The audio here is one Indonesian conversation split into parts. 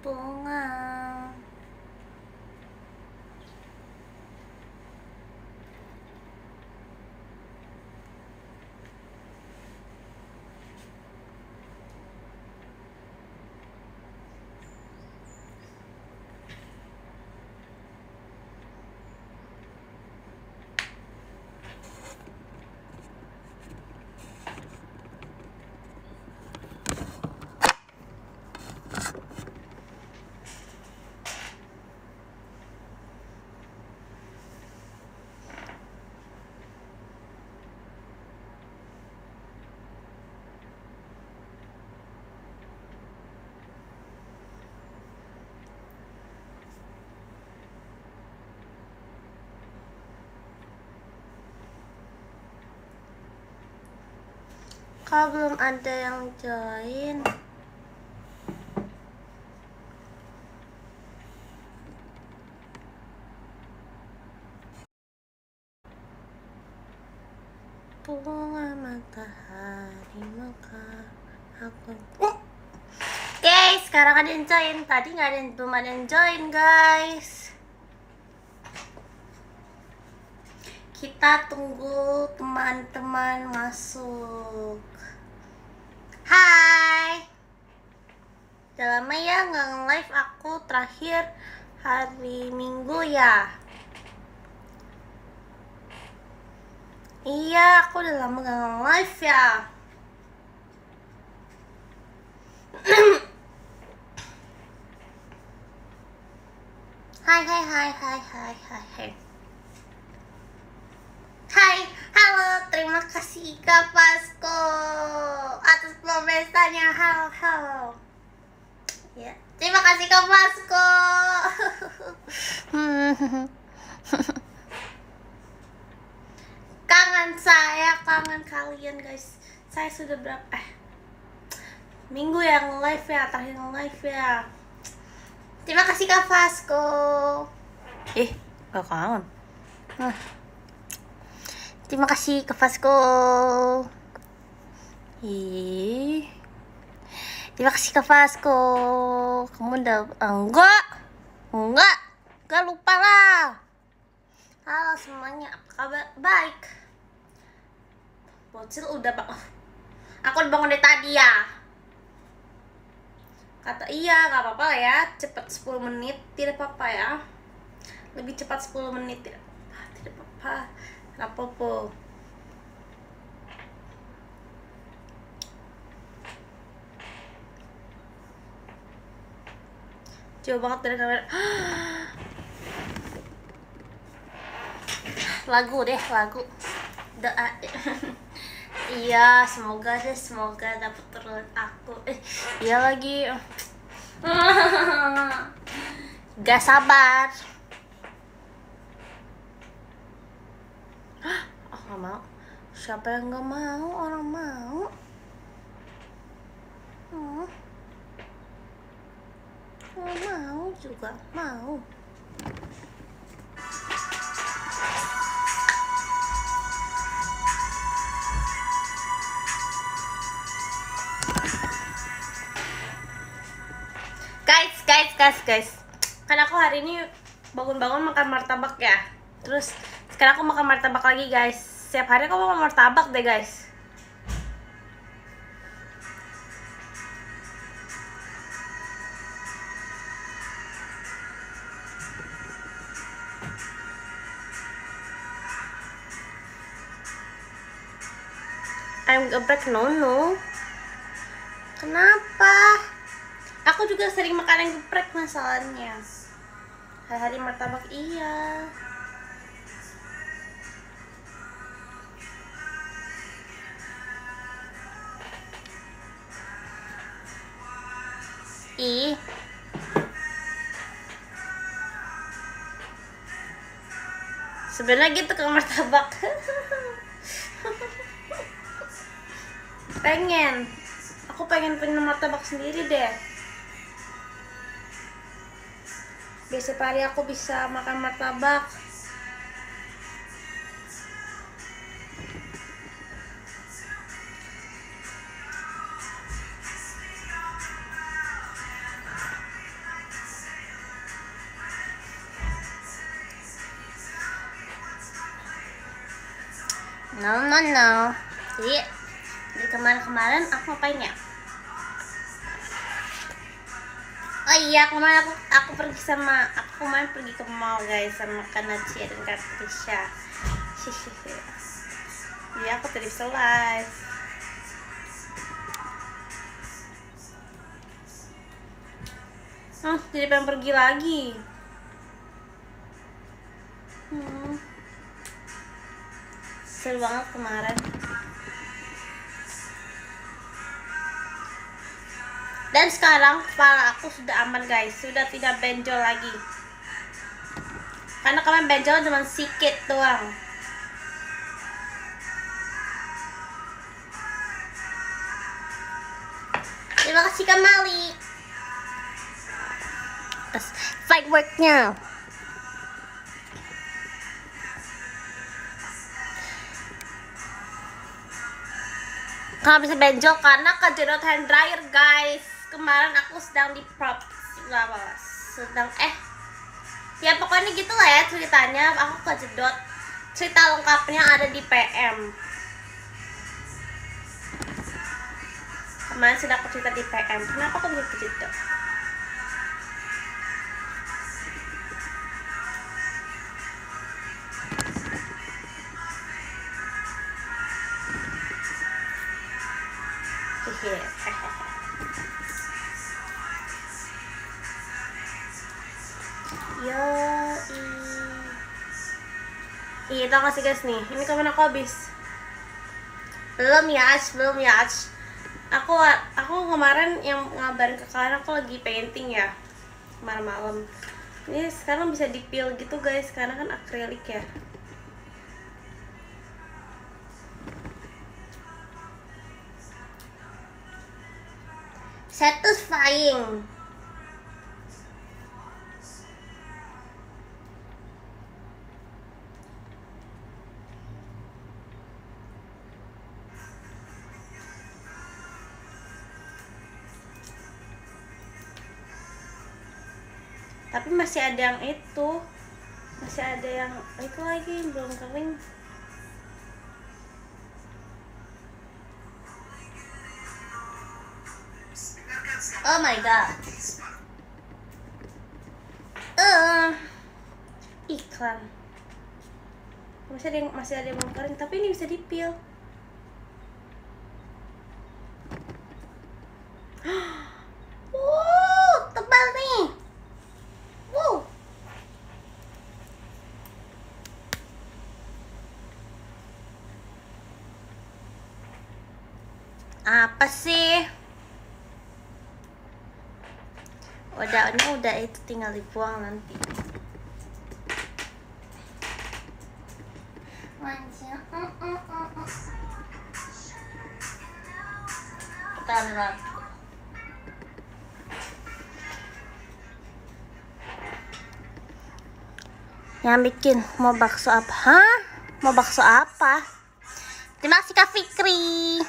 bunga. Kok belum ada yang join? Bunga matahari maka aku. Guys, sekarang ada yang join. Tadi belum ada yang join, guys. Kita tunggu teman-teman masuk. Hai. Udah lama ya nggak nge-live aku, terakhir hari Minggu ya. Iya, aku udah lama gak nge-live ya. Hai. Hai, halo, terima kasih Kak Pasko atas pemestanya. Halo. Ya, terima kasih Kak Pasko. Kangen kalian guys. Saya sudah berapa minggu yang live ya, terakhir live ya. Terima kasih Kak Vasco. Gak kangen. Terima kasih Kak Vasco. Terima kasih Kak Vasco. Kamu udah enggak lupa lah. Halo semuanya, apa kabar? Baik. Bocil udah aku udah bangun dari tadi ya. Kata iya, gak apa-apa lah ya. Cepat 10 menit, tidak apa-apa ya. Lebih cepat 10 menit, tidak apa-apa. Gak apa-apa. Jauh banget dari kamera. Lagu doa. Iya, semoga dapet terus aku. Iya lagi. Gak sabar. Gak mau. Siapa yang gak mau? Orang mau. Mau juga mau. Guys, kan aku hari ini bangun-bangun makan martabak ya. Terus sekarang aku makan martabak lagi guys. Setiap hari aku makan martabak deh guys. I'm geprek no. Kenapa? Aku juga sering makan yang geprek masalahnya. Hari-hari martabak iya. Sebenarnya gitu ke martabak. Aku pengen punya martabak sendiri deh. Besok hari aku bisa makan martabak. No. Jadi di kemarin aku ngapain ya? Oh iya, kemarin aku pergi ke mall guys sama Kanacia dan Katisha. Iya, aku tadi bisa live. Jadi pengen pergi lagi. Seru banget kemarin. Dan sekarang kepala aku sudah aman guys, sudah tidak benjol lagi. Karena kemarin benjol cuma sedikit doang. Terima kasih Kak Malik. Fight worknya. Kalau bisa benjol karena kejedot hand dryer guys. Kemarin aku sedang di prop ya pokoknya gitulah ya ceritanya. Aku kejedot. Cerita lengkapnya ada di PM. Kemarin sudah aku cerita di PM. Kenapa aku bisa kejedot? Iya, tau gak sih guys nih, ini kapan aku habis? Belum ya. Aku kemarin yang ngabarin ke kalian aku lagi painting ya, malam-malam. Ini sekarang bisa dipil gitu guys, karena kan akrilik ya. Satisfying. Tapi masih ada yang itu, lagi belum kering. Oh my god. Iklan. Masih ada yang belum kering, tapi ini bisa dipil. Tebal nih. Apa sih? Udah itu tinggal dibuang nanti. Kita yang bikin mau bakso apa? Mau bakso apa? Terima kasih Kak Fikri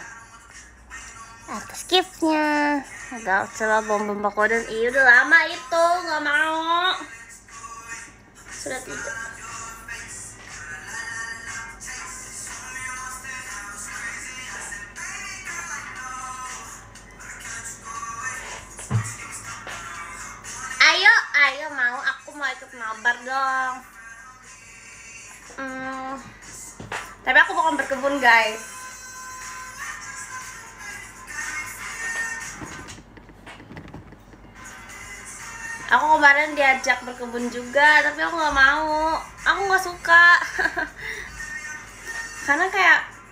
atas giftnya. Agak coba bom bakodan. Udah lama itu, nggak mau. Sudah tidak. Ayo mau, aku mau ikut mabar dong. Tapi aku bukan berkebun guys. Aku kemarin diajak berkebun juga, tapi aku nggak mau. Aku nggak suka. Karena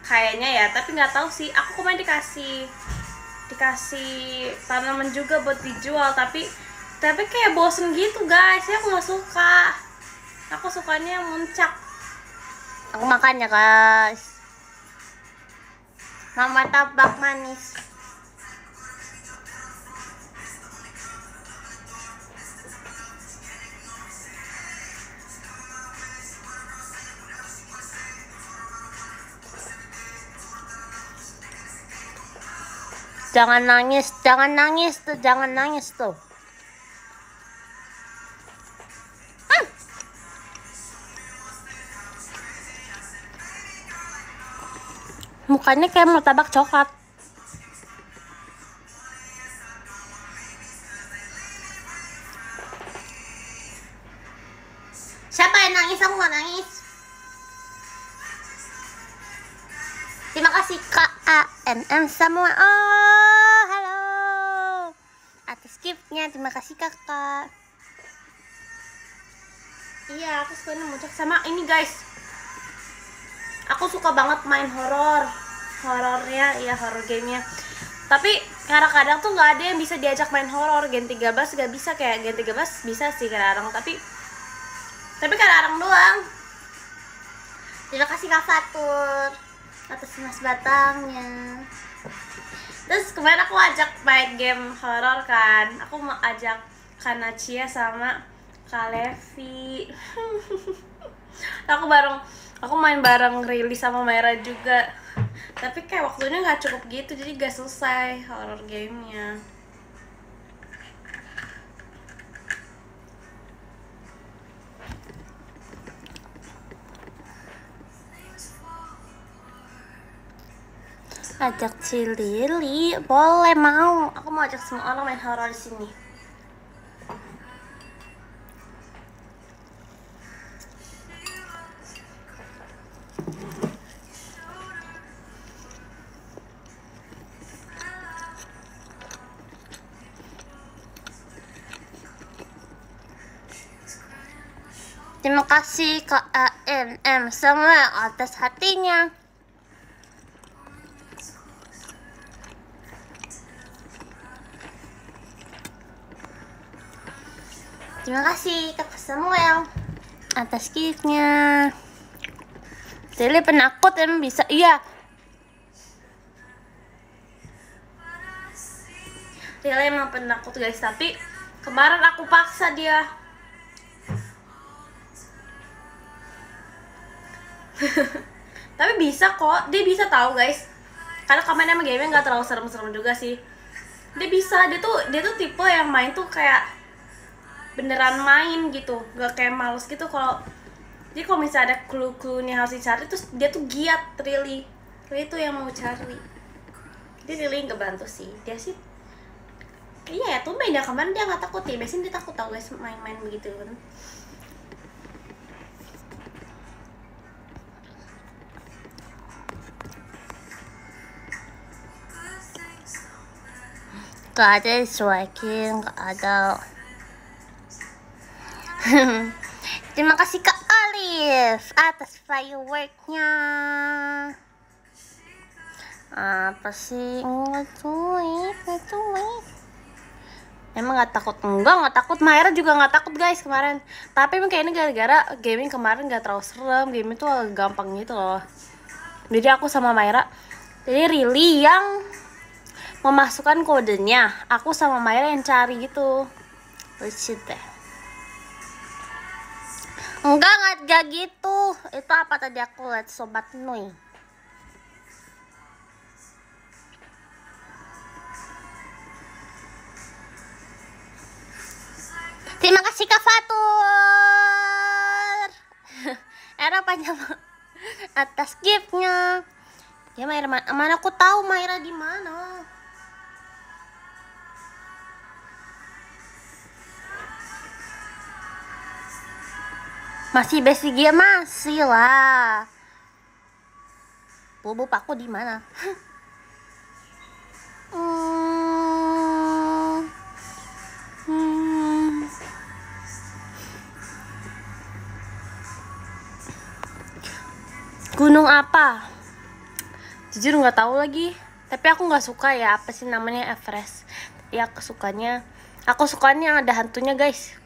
kayaknya ya, tapi nggak tahu sih. Aku kemarin dikasih tanaman juga buat dijual, tapi kayak bosen gitu guys. Aku nggak suka. Aku sukanya muncak. Aku makannya guys. Mama tabak manis. Jangan nangis tuh. Mukanya kayak martabak coklat. Siapa yang nangis? Aku nggak nangis. Terima kasih KANM semua. Oh, halo. Atas giftnya, terima kasih kakak. Iya, aku suka muncul sama ini guys. Aku suka banget main horornya, ya horror gamenya. Tapi kadang-kadang tuh nggak ada yang bisa diajak main horor. Gen 13 nggak bisa, kayak Gen 13 bisa sih kadang-kadang, tapi kadang-kadang doang. Terima kasih Kak Fatur atas mas batangnya. Terus kemarin aku ajak main game horor kan. Aku mau ajak Kanachia sama Kak Levi. Aku main bareng rilis sama Myra juga. Tapi kayak waktunya nggak cukup gitu, jadi gak selesai horror gamenya. Ajak si Lily, boleh, mau. Aku mau ajak semua orang main horror di sini. Terima kasih KANM semua atas hatinya. Terima kasih kakak semua yang atas giftnya. Lily penakut emang bisa, iya. Lily emang penakut guys, tapi kemarin aku paksa dia. Tapi bisa kok, dia bisa tahu guys. Karena kemarin emang game-nya nggak terlalu serem-serem juga sih. Dia bisa, dia tuh tipe yang main tuh kayak beneran main gitu, gak kayak males gitu. Jadi kalau misalnya ada clue-cluenya harus dicari, terus dia tuh giat really tuh yang mau cari. Dia really ngebantu sih, dia sih. Iya ya, tuh main dia kemarin dia nggak takut ya, biasanya dia takut tau guys main-main begitu kan. Gak ada striking, gak ada. Terima kasih Kak Alif atas fireworknya. Apa sih? Ngecuit. Emang nggak takut? Nggak takut. Myra juga nggak takut guys kemarin. Tapi emang kayaknya gara-gara gaming kemarin nggak terlalu serem. Game itu agak gampang gitu loh. Jadi aku sama Myra, jadi Rili yang memasukkan kodenya, aku sama Myra yang cari gitu. Lucu deh. Enggak gitu. Itu apa tadi aku lihat Sobat Nui. Terima kasih Kak Fatur. Era panjang atas giftnya. Ya Myra, mana aku tahu Myra di mana. Masih basic game, masih lah. Bobo aku di mana? Gunung apa? Jujur nggak tahu lagi. Tapi aku nggak suka ya apa sih namanya Everest. Ya aku sukanya yang ada hantunya guys.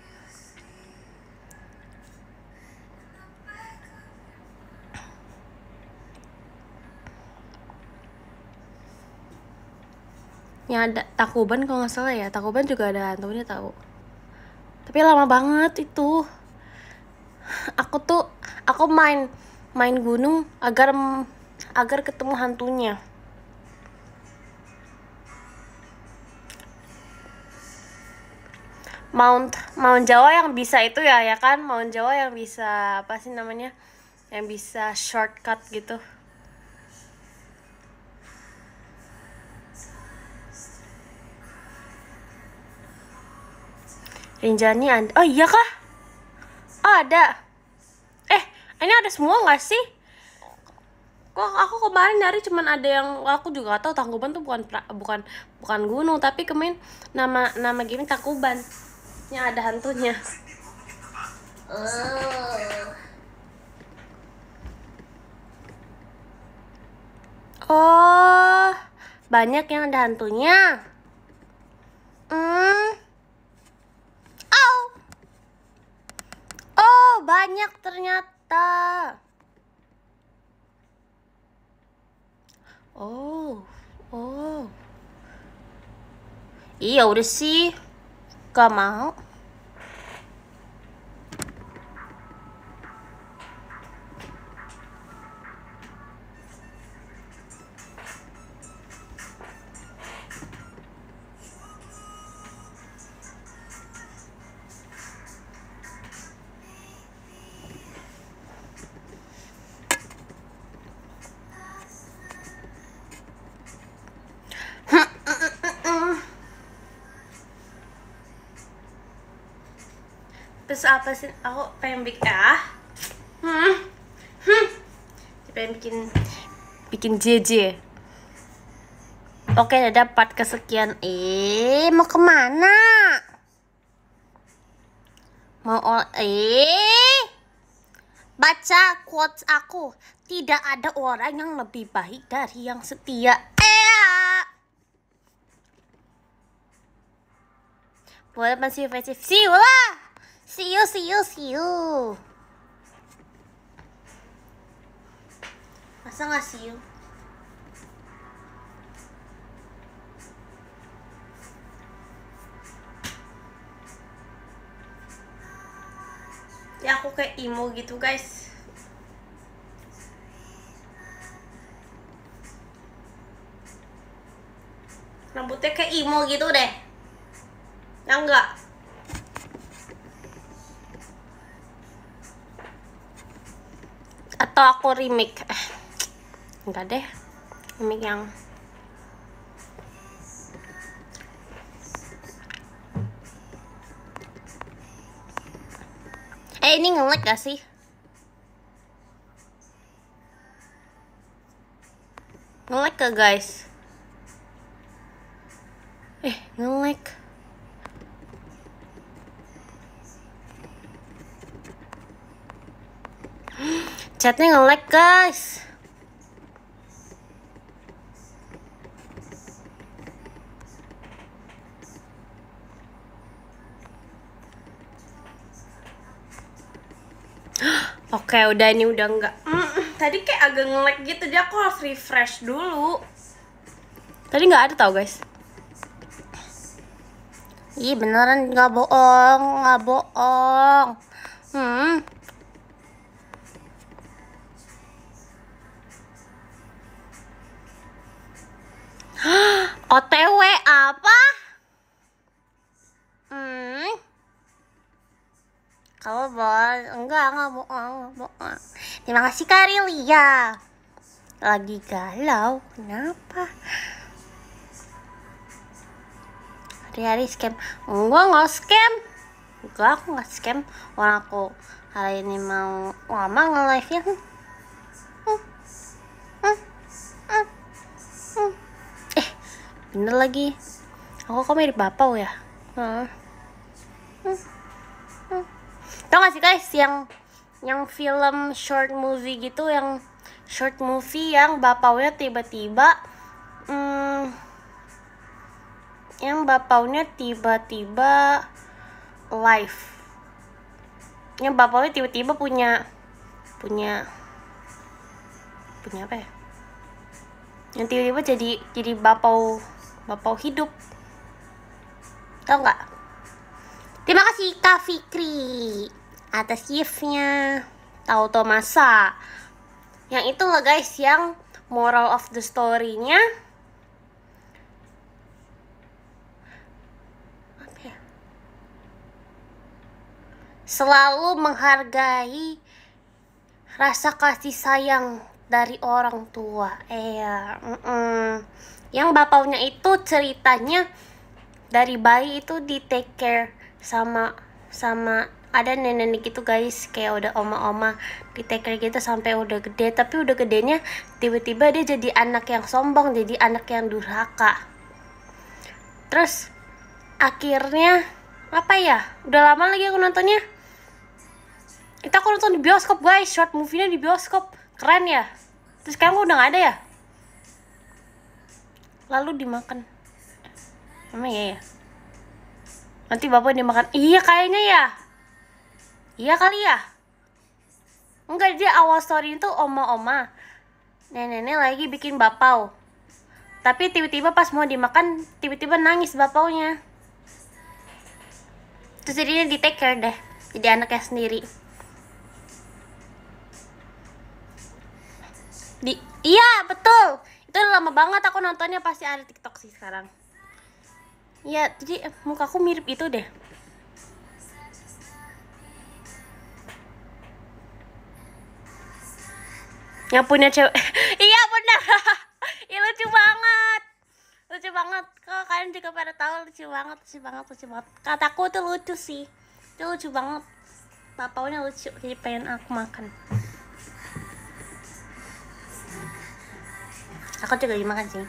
Yang ada Tacloban kalau nggak salah ya. Tacloban juga ada hantunya tahu. Tapi lama banget itu. Aku main gunung agar ketemu hantunya. Mount Jawa yang bisa itu ya kan, Mount Jawa yang bisa apa sih namanya, yang bisa shortcut gitu. Rinjani ada. Oh iya kah? Oh, ada. Ini ada semua nggak sih? Kok aku kemarin nyari cuman ada yang aku juga gak tahu. Tangkuban tuh bukan gunung, tapi kemarin nama game Tangkuban. Ini ada hantunya. Oh, banyak yang ada hantunya. Oh, banyak ternyata. Oh. Iya udah sih, gak mau. Terus apa sih? Aku pengen bikin pengen bikin JJ. Oke, udah part kesekian. Mau kemana? Baca quotes aku. Tidak ada orang yang lebih baik dari yang setia. Boleh masih ofensif. See you lah. See you. Masa nggak see you? Ya aku kayak emo gitu guys. Rambutnya kayak emo gitu deh. Ya enggak? Atau aku remake? Enggak deh. Remake yang ini nge-lag gak sih? Nge-lag gak guys? Nge-lag. Chatnya nge-lag guys. Oke, udah ini udah enggak. Tadi kayak agak nge-lag gitu, jadi aku harus refresh dulu. Tadi nggak ada tau guys. Ih beneran nggak bohong. OTW apa? Kalau enggak bohong. Terima kasih Karilia. Lagi galau, kenapa? Hari-hari scam. Enggak scam. Aku nggak scam. Orang aku hari ini mau lama nge-live ya. Bener lagi. Aku kok mirip Bapau ya? Tau gak sih guys yang film short movie gitu, yang short movie yang bapaunya tiba-tiba live. Yang bapaunya tiba-tiba punya apa ya? Yang tiba-tiba jadi bapau hidup. Tau nggak? Terima kasih Kak Fikri atas gift-nya. Tahu masa? Yang itu loh guys, yang moral of the story-nya apa ya? Selalu menghargai rasa kasih sayang dari orang tua. Yang bapaknya itu ceritanya dari bayi itu di take care sama sama ada nenek gitu guys, kayak udah oma-oma di take care gitu sampai udah gede, tapi udah gedenya tiba-tiba dia jadi anak yang sombong, jadi anak yang durhaka. Terus akhirnya apa ya, udah lama lagi aku nontonnya, itu aku nonton di bioskop guys, short movie-nya di bioskop, keren ya. Terus sekarang udah gak ada ya, lalu dimakan. Emang ya, nanti bapak dimakan. Iya kayaknya ya, iya kali ya. Enggak, dia awal story itu oma-oma, nenek-nenek lagi bikin bapau, tapi tiba-tiba pas mau dimakan tiba-tiba nangis bapaunya. Terus jadinya di take care deh, jadi anaknya sendiri. Iya betul, itu udah lama banget aku nontonnya, pasti ada TikTok sih sekarang. Iya, jadi mukaku mirip itu deh. Yang punya cewek. Iya benar. Iya lucu banget. Lucu banget. Kalau kalian juga pada tahu, lucu banget, lucu banget, lucu banget. Kataku tuh lucu sih. Itu lucu banget. Bapaunya lucu, jadi pengen aku makan. Aku juga dimakan sih.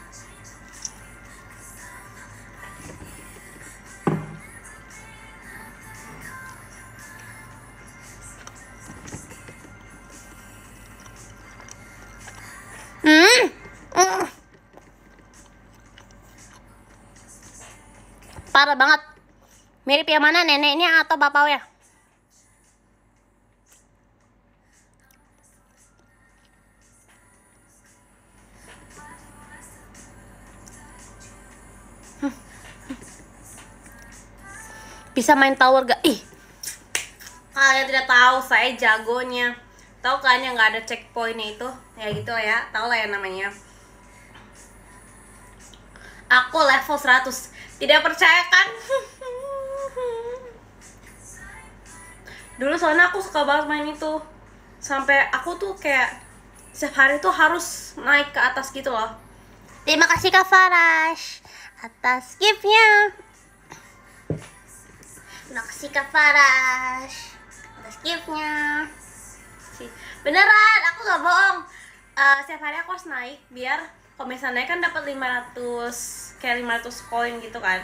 Parah banget. Mirip yang mana, neneknya atau bapaunya? Bisa main tower gak? Ih, kalian tidak tahu saya jagonya. Tahu kan yang nggak ada checkpointnya itu? Ya gitu lah ya, tahu lah ya namanya. Aku level 100. Tidak percaya kan? Dulu soalnya aku suka banget main itu, sampai aku tuh kayak setiap hari tuh harus naik ke atas gitu loh. Terima kasih Kak Farash atas giftnya. Terima kasih Kak Farash atas giftnya. Beneran, aku gak bohong. Setiap hari aku harus naik biar kalau misalnya naik kan dapat 500, kayak 500 koin gitu kan.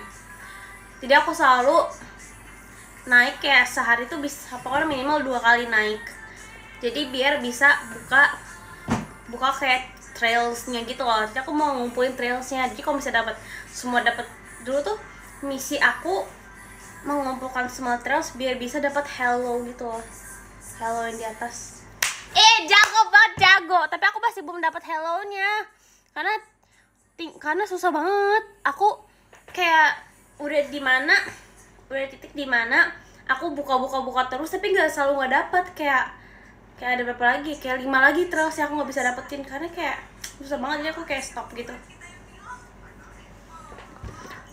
Jadi aku selalu naik kayak sehari tuh bisa pokoknya minimal 2 kali naik. Jadi biar bisa buka kayak trailsnya gitu loh. Jadi aku mau ngumpulin trailsnya. Jadi kalau bisa dapat dulu tuh misi aku mengumpulkan semua trails biar bisa dapat hello gitu loh. Hello yang di atas. Jago banget, jago. Tapi aku masih belum dapat hello-nya. Karena susah banget. Aku kayak udah titik di mana aku buka terus tapi nggak selalu nggak dapat. Kayak ada berapa lagi, kayak 5 lagi terus yang aku nggak bisa dapetin karena kayak susah banget, jadi aku kayak stop gitu.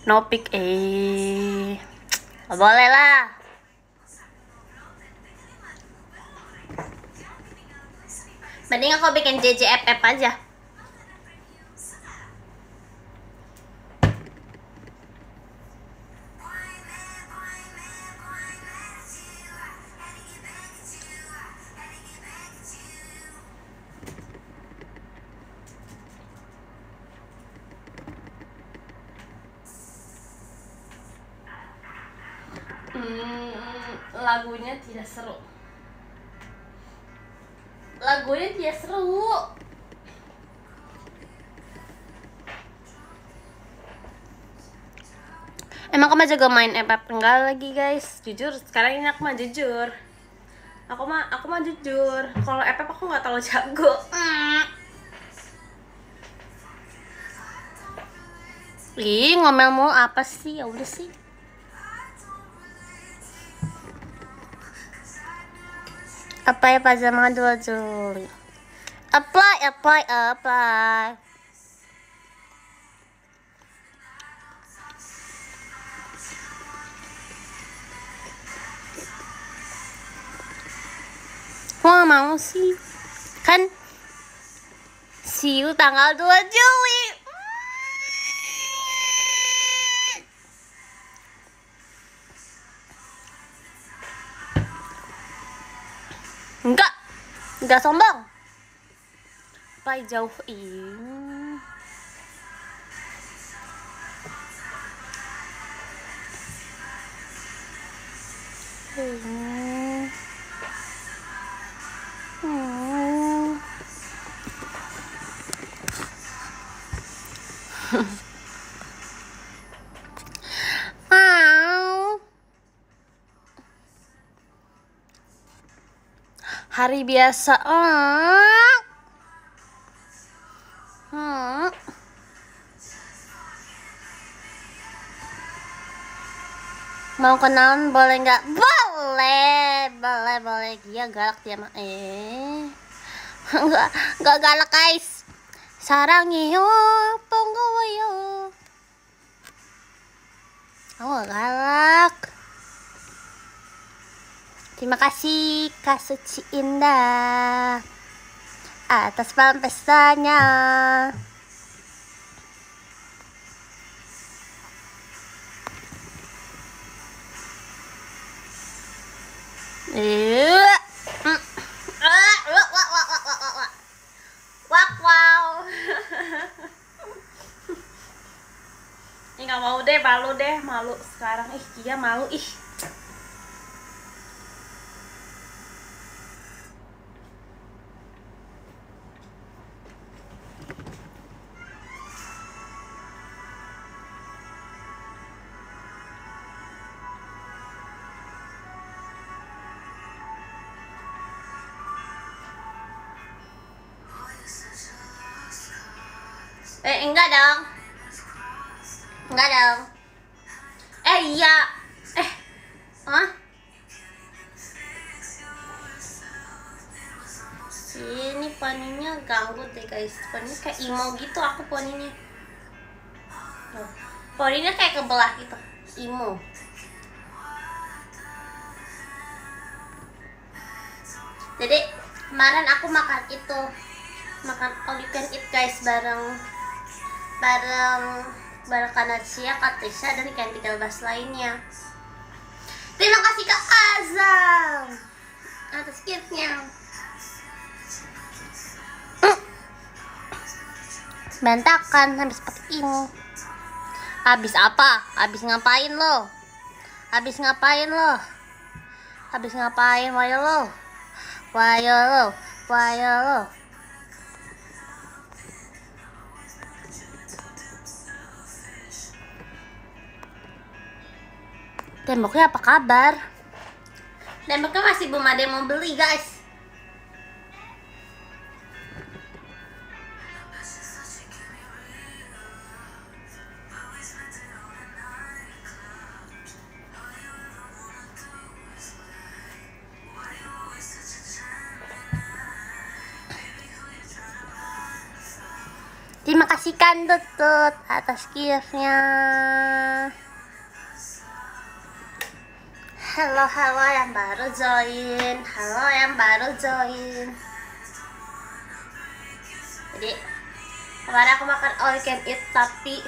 No pick boleh lah. Mending aku bikin JJFF aja. Lagunya tidak seru. Emang kamu juga main FF? Enggak lagi guys, jujur sekarang ini aku mah jujur. Aku mah jujur. Kalau FF aku nggak terlalu jago. Ih, ngomel mulu apa sih? Ya udah sih. Apply pajama dulu Juli. Apply. Wah mau sih. Kan see you tanggal 2 Juli. Enggak sombong. Pai jauh ini. Hari biasa. Mau kenalan boleh nggak? Boleh. Dia galak dia mah. Nggak galak guys. 사랑해요, 반가워요. Oh, galak. Terima kasih Kak Suci Indah atas malam pestanya. Wow. Ini nggak mau deh, malu sekarang. Dia malu Enggak dong. Iya. Ini poninya ganggu deh guys. Poninya kayak emo gitu aku poninya. Poninya kayak kebelah gitu. Emo. Jadi kemarin aku makan all you can eat guys bareng Kanacia, Kak Tisha, dan Candy Bas lainnya. Terima kasih Kak Azam atas giftnya. Berantakan habis pakai ini. Habis apa? Habis ngapain lo? Wayo lo. Temboknya apa kabar? Temboknya masih belum ada yang mau beli guys. Terima kasih Kan Tutut atas giftnya. Halo yang baru join. Jadi kemarin aku makan all you can eat, tapi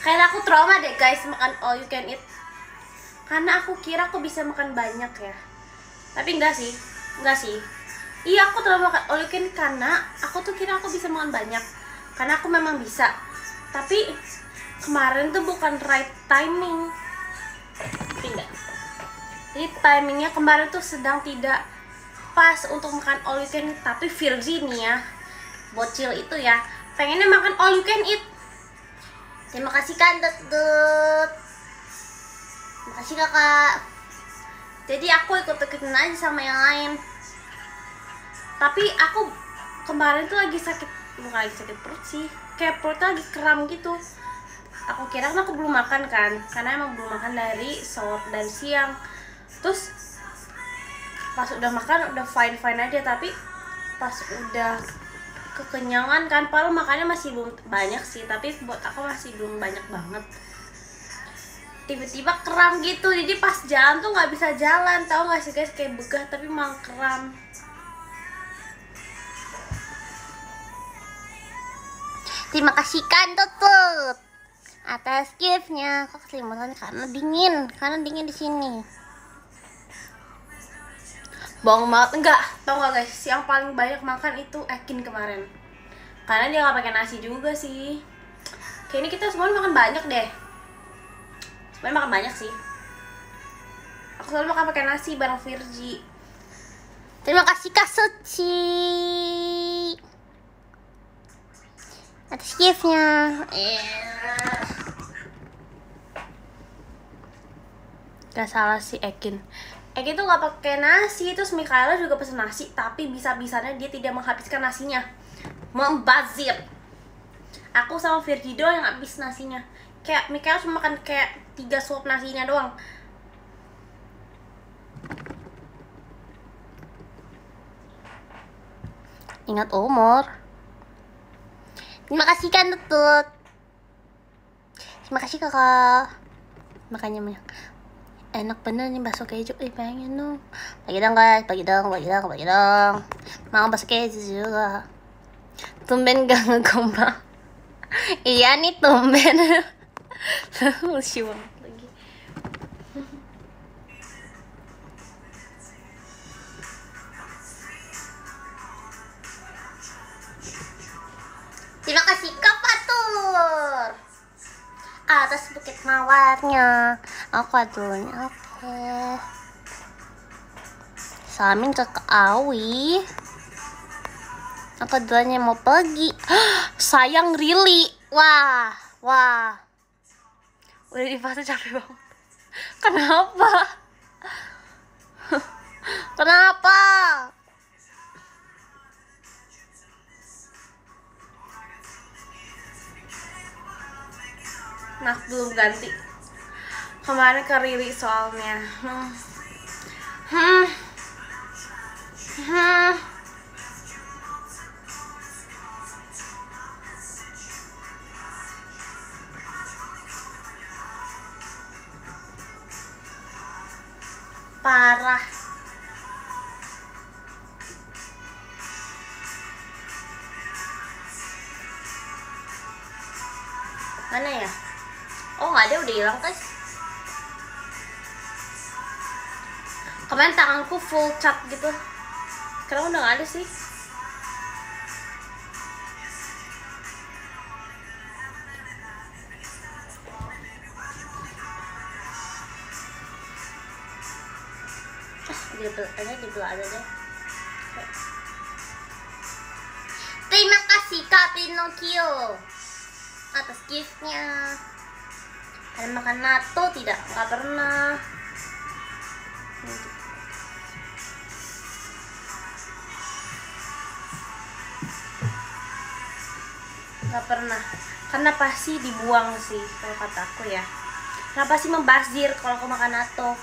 kayaknya aku trauma deh guys makan all you can eat. Karena aku kira aku bisa makan banyak ya. Tapi enggak sih. Iya, aku trauma makan all you can eat karena aku tuh kira aku bisa makan banyak. Karena aku memang bisa. Tapi kemarin tuh bukan right timing. Pindah. Jadi timingnya kemarin tuh sedang tidak pas untuk makan all you can eat. Tapi Virginia, bocil itu ya, pengennya makan all you can eat. Terima kasih Kan Tutut. Terima kasih kakak. Jadi aku ikut-ikutin aja sama yang lain. Tapi aku kemarin tuh bukan lagi sakit perut sih, kayak perutnya lagi kram gitu. Aku kira kan aku belum makan kan, karena emang belum makan dari siang. Terus pas udah makan udah fine aja, tapi pas udah kekenyangan kan, padahal makannya masih belum banyak sih, tapi buat aku masih belum banyak banget. Tiba-tiba kram gitu, jadi pas jalan tuh nggak bisa jalan, tahu nggak sih guys, kayak begah tapi emang kram. Terima kasih Kan Tutut atas giftnya. Kok keselimutan karena dingin di sini. Bohong banget. Enggak, tau gak guys, yang paling banyak makan itu Ekin kemarin. Karena dia gak pakai nasi juga sih. Kayaknya kita semua makan banyak deh. Sebenernya makan banyak sih. Aku selalu makan pakai nasi bareng Virgi. Terima kasih Kak Suci atas giftnya. Gak salah sih Ekin. Ekin tuh gak pakai nasi. Terus Mikaela juga pesen nasi, tapi bisa-bisanya dia tidak menghabiskan nasinya. Membazir. Aku sama Virgi doang yang habis nasinya. Kayak Mikaela cuma makan kayak 3 suap nasinya doang. Ingat umur. Terima kasih kan Tutut. Terima kasih kakak. Makanya banyak. Enak bener nih bakso keju. Pengen dong. Bagi dong guys. Bagi dong. Mau bakso keju juga. Tumben gak ngegombal. Iya nih tumben. Lucu banget lagi. Terima kasih Kak Fatur atas bukit mawarnya. Aku adunya. Oke. Salamin ke Kak Awi. Aku duanya mau pergi. Sayang Rili. Wah. Udah di fase capek banget. Kenapa? Kenapa? Nah, belum ganti. Kemarin ke Riri soalnya. Parah. Mana ya? Oh nggak ada, udah hilang guys. Kemarin tanganku full cat gitu. Sekarang udah nggak ada sih. Di belah aja deh. Terima kasih Kak Pinocchio atas giftnya. Ada makan natto tidak? Nggak pernah. Nggak pernah. Karena pasti dibuang sih kalau kata aku ya. Kenapa sih membazir kalau aku makan natto?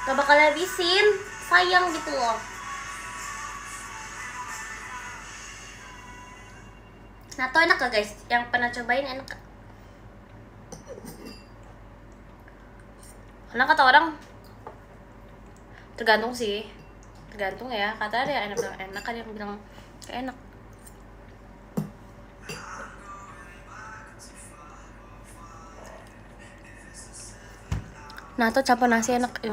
Gak bakal habisin, sayang gitu loh. Natto enak gak guys? Yang pernah cobain enak gak? Karena kata orang tergantung sih, tergantung ya. Kata ada yang enak, ada yang bilang kayak enak. Natto campur nasi enak.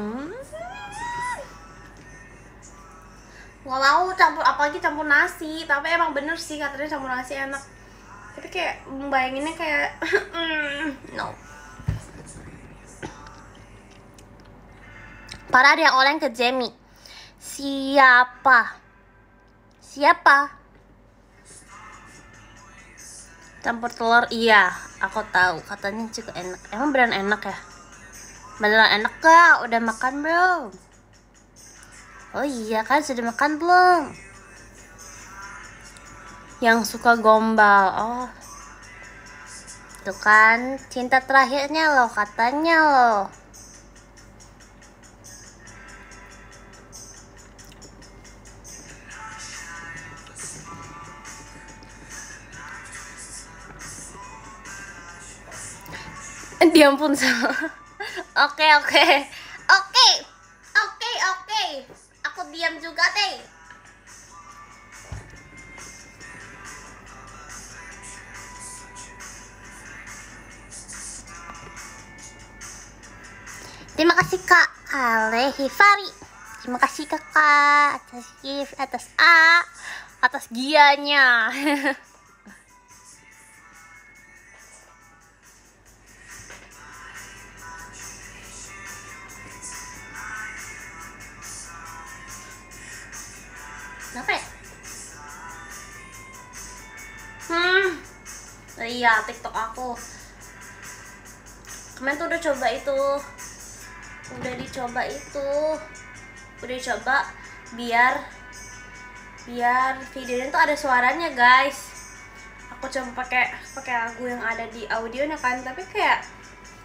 Walau campur apalagi campur nasi, tapi emang bener sih katanya campur nasi enak. Tapi kayak membayanginnya kayak no. Parah ada yang oleng ke Jamie. Siapa? Campur telur, iya, aku tahu. Katanya juga enak. Emang beneran enak ya? Beneran enak gak? Udah makan belum? Oh iya kan, sudah makan belum? Yang suka gombal. Oh, itu kan cinta terakhirnya loh, katanya loh. Diampun sama. Oke. Aku diam juga deh. Terima kasih Kak Alehifari. Terima kasih kakak atas gift, atas gianya. Kenapa ya? Iya, TikTok aku kemarin tuh udah dicoba biar videonya tuh ada suaranya guys. Aku coba pakai lagu yang ada di audionya kan, tapi kayak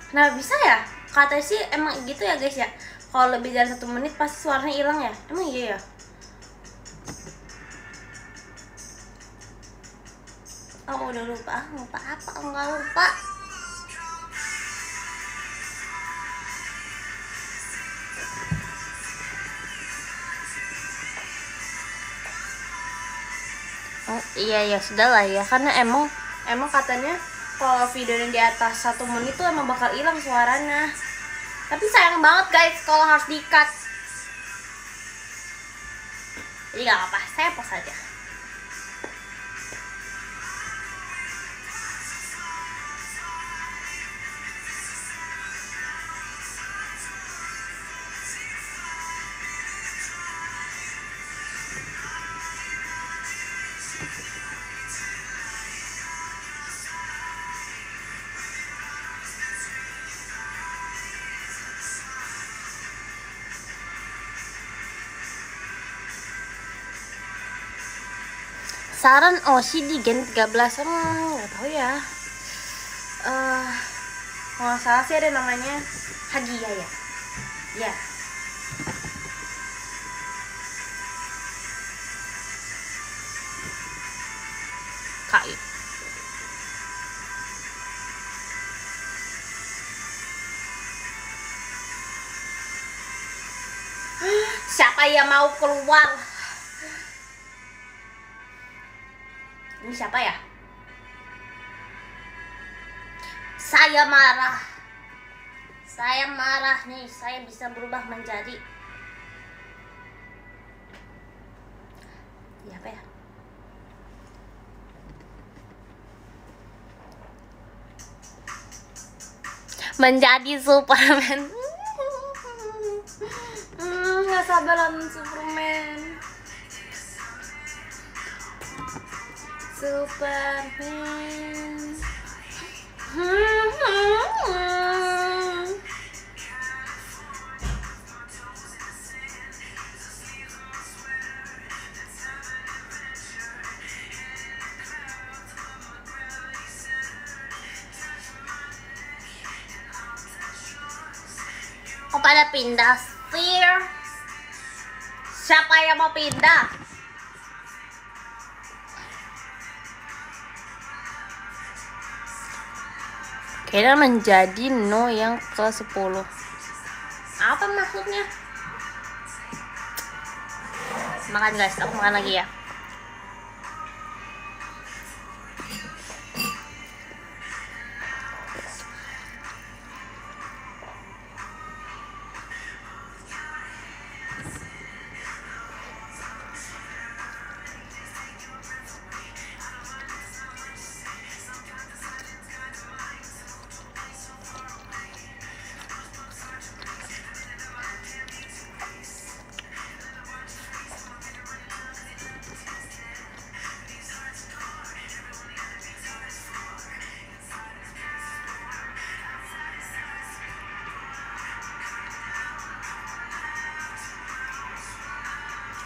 kenapa bisa ya? Katanya sih emang gitu ya guys ya, kalau lebih dari 1 menit pasti suaranya hilang ya. Emang iya ya? Oh udah lupa apa? Enggak lupa. Oh iya ya sudah lah ya, karena emang katanya kalau videonya di atas 1 menit tuh emang bakal hilang suaranya. Tapi sayang banget guys kalau harus di-cut. Jadi gak apa-apa, saya pause aja. Saran Oshi di Gen 13, nggak tahu ya. Kalau nggak salah sih ada namanya Hagia ya. Ya. Kak. Siapa yang mau keluar? Ini siapa ya? Saya marah nih. Saya bisa berubah menjadi apa ya? Menjadi Superman. Nggak sabar nonton Superman. Oh pada pindah sih. Siapa yang mau pindah? Kayaknya menjadi no yang ke-10. Apa maksudnya? Makan guys, aku makan lagi ya.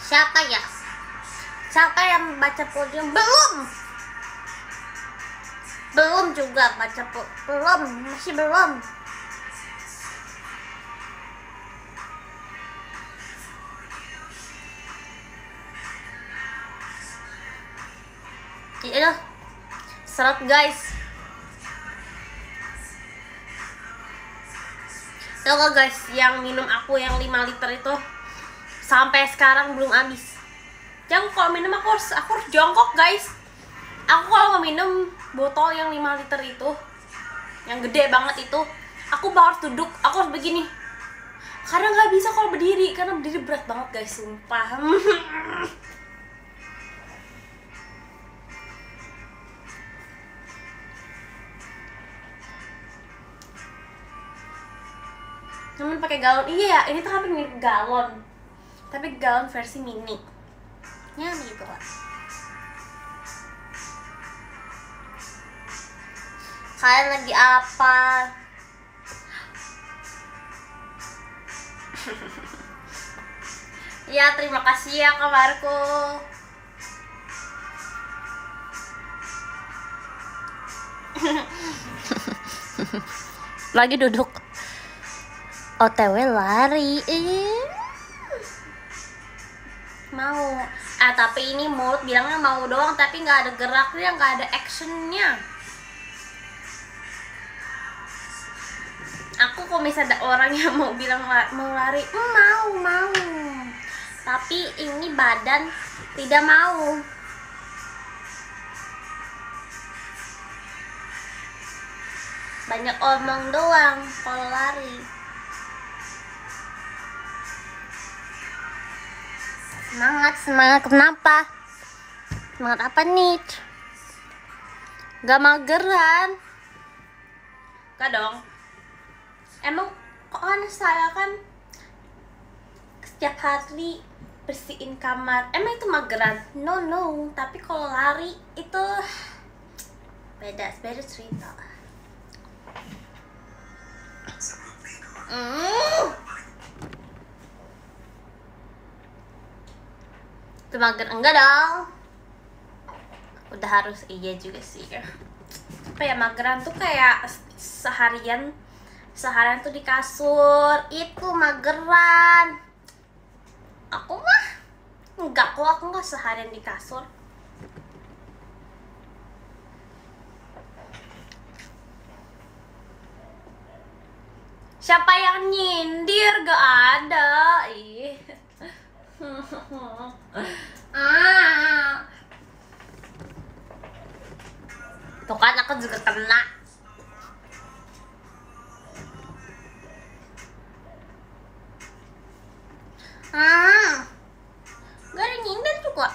Siapa ya? Siapa yang baca podium? Belum juga baca belum, masih belum. Iya, seret guys. Tahu gak guys, yang minum aku yang 5 liter itu sampai sekarang belum habis. Jangan kalau minum aku harus jongkok guys. Aku kalau mau minum botol yang 5 liter itu, yang gede banget itu, aku harus duduk, aku harus begini. Karena nggak bisa kalau berdiri, karena berdiri berat banget guys, sumpah. Namun pakai galon, iya ya, ini tuh hampir mirip galon, tapi galon versi mini. Ya gitu lah. Kalian lagi apa? Ya, terima kasih ya Kak Marco. Lagi duduk OTW lari. Mau. Tapi ini mulut bilangnya mau doang, tapi nggak ada geraknya, nggak ada actionnya. Aku kalau misalnya ada orang yang mau bilang mau lari, mau. Tapi ini badan tidak mau. Banyak omong doang kalau lari. Semangat kenapa? Semangat apa nih? Gak mageran? Gak dong. Emang kok kan saya kan setiap hari bersihin kamar, emang itu mageran? No, tapi kalau lari itu beda cerita. Itu mager enggak dong? Udah harus iya juga sih ya. Apa ya, mageran tuh kayak seharian tuh di kasur, itu mageran. Aku mah enggak kok, aku nggak seharian di kasur. Siapa yang nyindir? Gak ada. Ih. Tuh kan aku juga kena. Gak ada nyindir juga.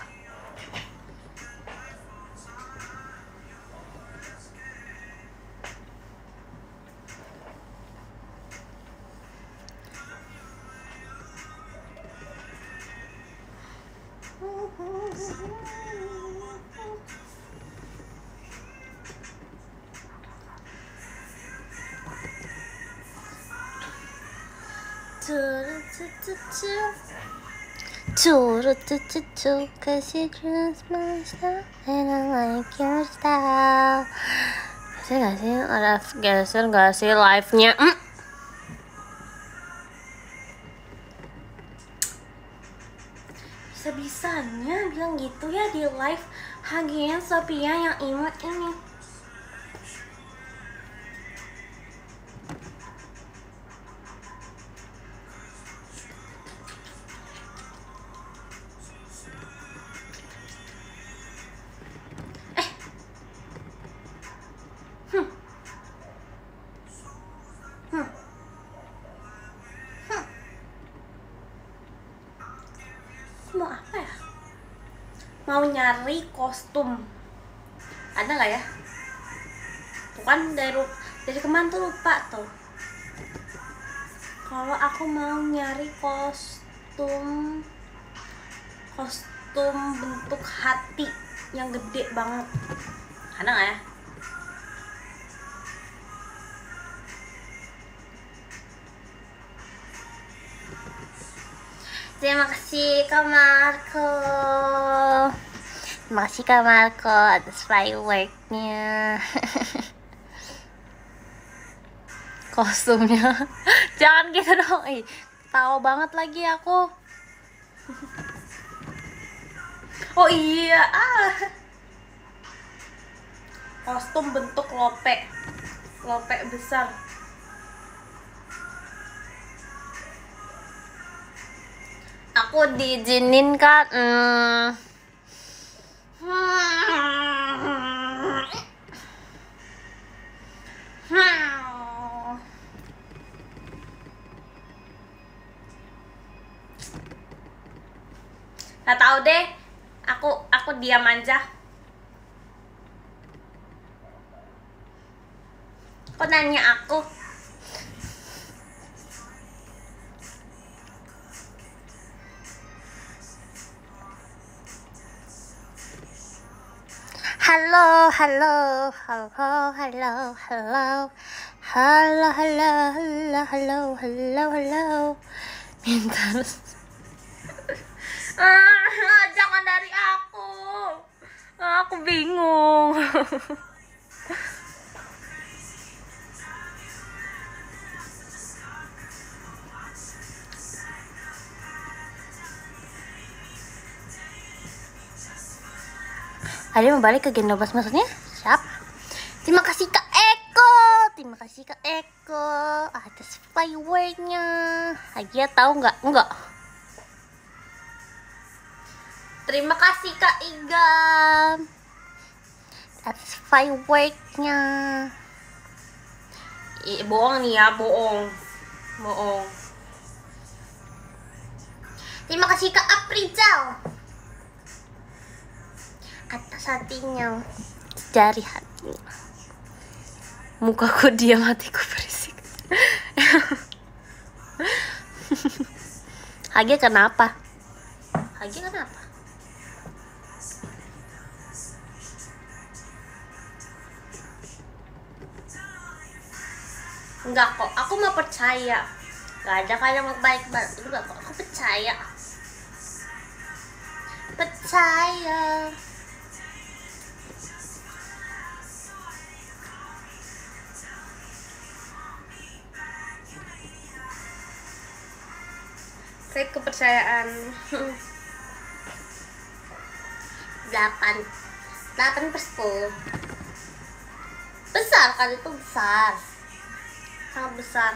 Cause you just my style and I like your style. Geser gak sih? Ada geser gak sih live-nya? Bisa-bisanya bilang gitu ya di live. Hagian Sophia yang imut ini. Mau apa ya? Mau nyari kostum. Ada nggak ya? Tuh kan dari kemarin tuh lupa tuh. Kalau aku mau nyari kostum bentuk hati yang gede banget, ada nggak ya? Terima kasih Kak Marco. Terima kasih Kak Marco atas fireworknya. Kostumnya jangan gitu dong. Tahu banget lagi aku. Oh iya, kostum bentuk lope besar. Aku diizinin kan. Gak tahu deh, aku diam aja. Kok nanya aku? Halo, halo, halo, halo, halo, halo, halo, halo, halo, halo, halo. Minta jangan dari aku. Aku bingung. Ada yang mau balik ke Gen 12 maksudnya? Siapa? Terima kasih Kak Eko. Terima kasih Kak Eko atas fireworknya. Agia tahu nggak? Enggak. Terima kasih Kak Igam atas fireworknya. Bohong nih ya, bohong. Terima kasih Kak Aprizal atas hatinya, dari hatinya. Mukaku diam, hatiku berisik. Hagia kenapa? Enggak kok, aku mau percaya. Gak ada kayak yang baik-baik. Enggak kok, aku percaya. Saya kepercayaan. 8/10. Besar kan, itu besar. Sangat besar.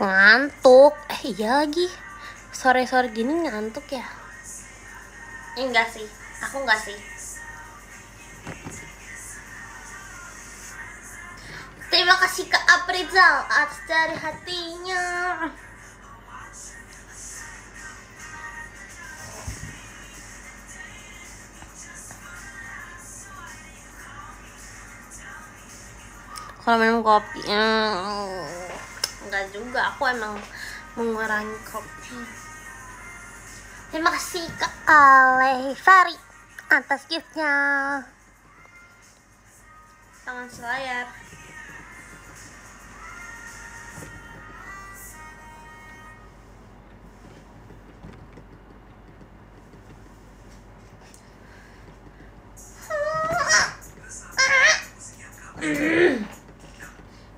Ngantuk. Iya lagi. Sore-sore gini ngantuk ya? Enggak sih. Aku enggak sih. Terima kasih Kak Aprizal atas dari hatinya. Kalau minum kopi, enggak juga. Aku emang mengurangi kopi. Terima kasih Kak Alefari atas giftnya. Tangan selayar.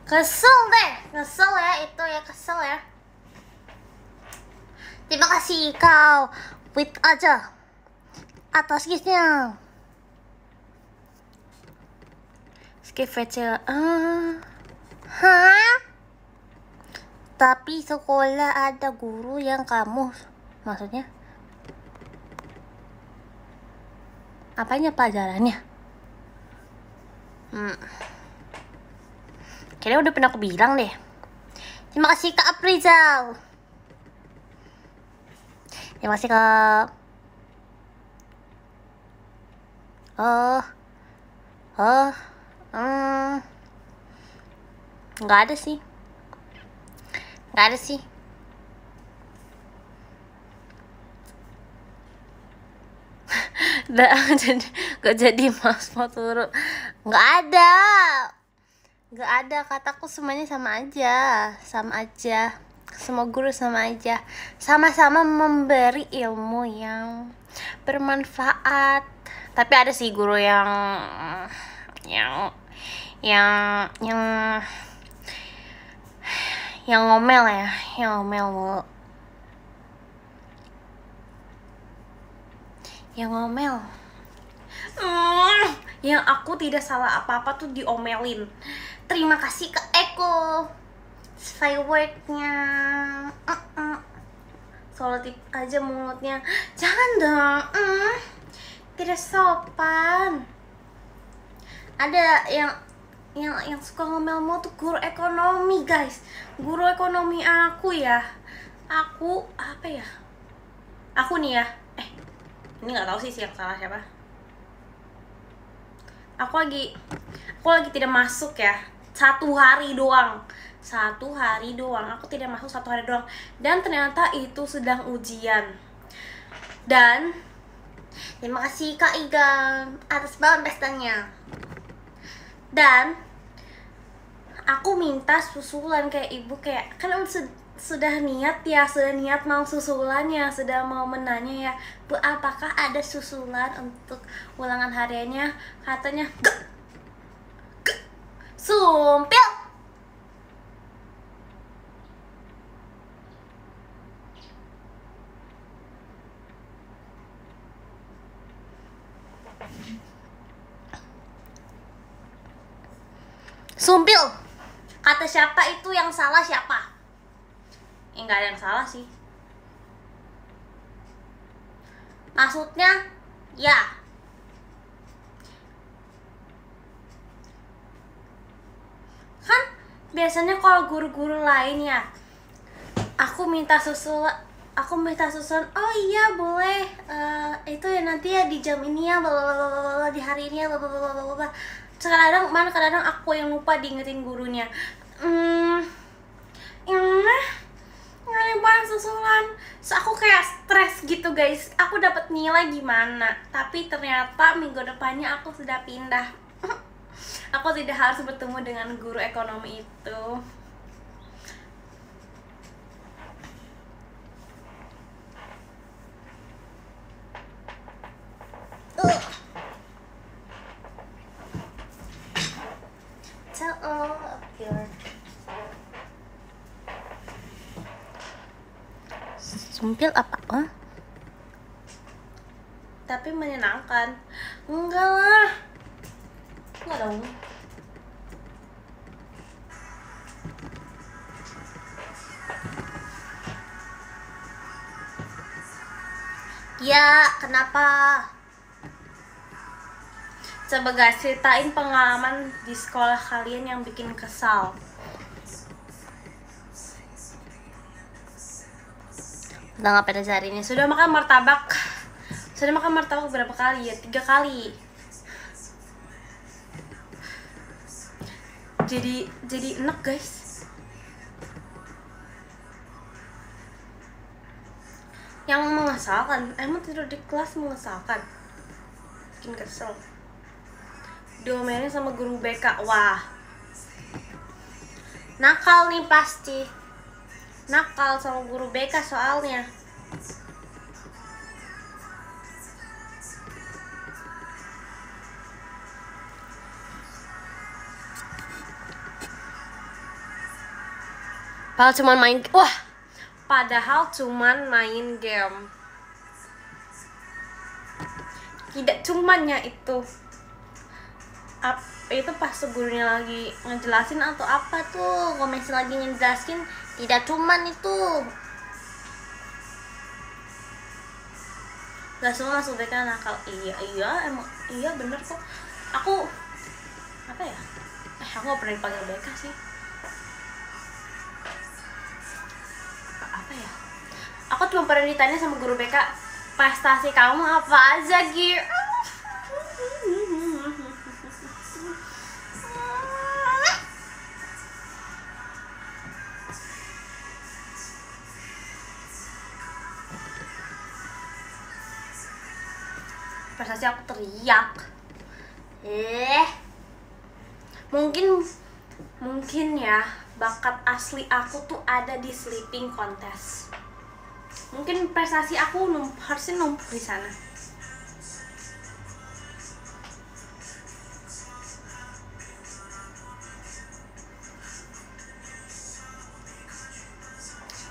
Kesel ya itu ya, kesel ya. Terima kasih kau wait aja atas giftnya. Skip VC. Tapi sekolah ada guru yang kamu, maksudnya apanya pelajarannya? Kayaknya udah pernah aku bilang deh. Terima kasih Kak Aprizal. Terima kasih Kak. Nggak ada sih. Gak jadi mas mau turun. Nggak ada, kataku semuanya sama aja. Semua guru sama aja, sama-sama memberi ilmu yang bermanfaat. Tapi ada sih guru yang ngomel ya, yang ngomel mulu. Yang aku tidak salah apa-apa tuh diomelin. Terima kasih Kak Eko fireworknya. Selotip aja mulutnya. Jangan dong. Tidak sopan. Ada yang suka ngomel mau tuh guru ekonomi guys. Guru ekonomi aku ya. Aku apa ya? Aku nih ya. Ini nggak tahu sih yang salah siapa. Aku lagi tidak masuk ya. 1 hari doang. 1 hari doang. Aku tidak masuk 1 hari doang. Dan ternyata itu sedang ujian. Dan terima kasih Kak Igan atas balon pestanya. Dan aku minta susulan kayak ibu, kayak kan sudah niat mau susulannya, sudah mau menanya ya, Bu, apakah ada susulan untuk ulangan hariannya? Katanya sumpil. Sumpil. Kata siapa itu, yang salah siapa? Nggak ada yang salah sih. Maksudnya ya. Kan biasanya kalau guru-guru lain ya, aku minta susulan, oh iya boleh, itu ya nanti ya di jam ini ya, blablabla, di hari ini ya, blablabla. Kadang aku yang lupa diingetin gurunya. Nggak susulan, so aku kayak stres gitu guys. Aku dapat nilai gimana, tapi ternyata minggu depannya aku sudah pindah. Aku tidak harus bertemu dengan guru ekonomi itu. Tell all of your sumpil apa? Tapi menyenangkan. Enggak lah. Enggak dong. Ya, kenapa? Coba guys, ceritain pengalaman di sekolah kalian yang bikin kesal. Udah ngapain aja hari ini? Sudah makan martabak berapa kali ya? 3 kali. Jadi enak guys. Yang mengesalkan, emang tidur di kelas mengesalkan, bikin kesel. Diomelin sama guru BK, wah nakal nih pasti. Nakal sama guru BK soalnya. Padahal cuman main game. Tidak cumannya itu. Itu pas gurunya lagi ngejelasin atau apa tuh, komisi lagi ngejelasin, tidak cuman itu. Gak semua masuk BK nakal. Emang iya bener kok. Aku apa ya? Aku gak pernah dipanggil BK sih. Apa ya? Aku cuma pernah ditanya sama guru BK, prestasi kamu apa aja, Gir? Prestasi aku teriak. Mungkin ya bakat asli aku tuh ada di sleeping contest. Mungkin prestasi aku harusnya numpuk di sana.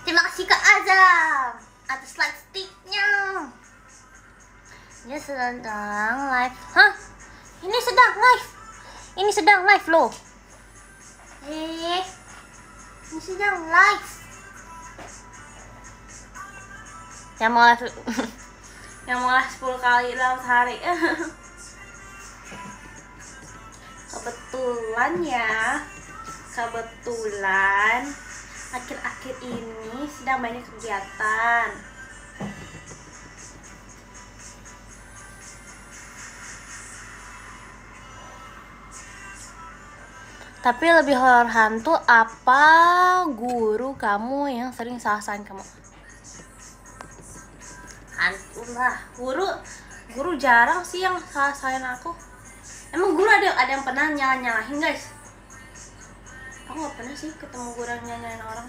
Terima kasih Kak Azam atas like sticknya. Ini sedang live. Hah? Ini sedang live loh. Ini sedang live. Yang mau live 10 kali dalam sehari. kebetulan akhir-akhir ini sedang banyak kegiatan. Tapi lebih horor hantu apa guru kamu yang sering salah-salahin kamu? Hantu lah, guru jarang sih yang salah-salahin aku. Emang guru ada yang pernah nyalahin guys? Aku nggak pernah sih ketemu guru yang nyalahin orang.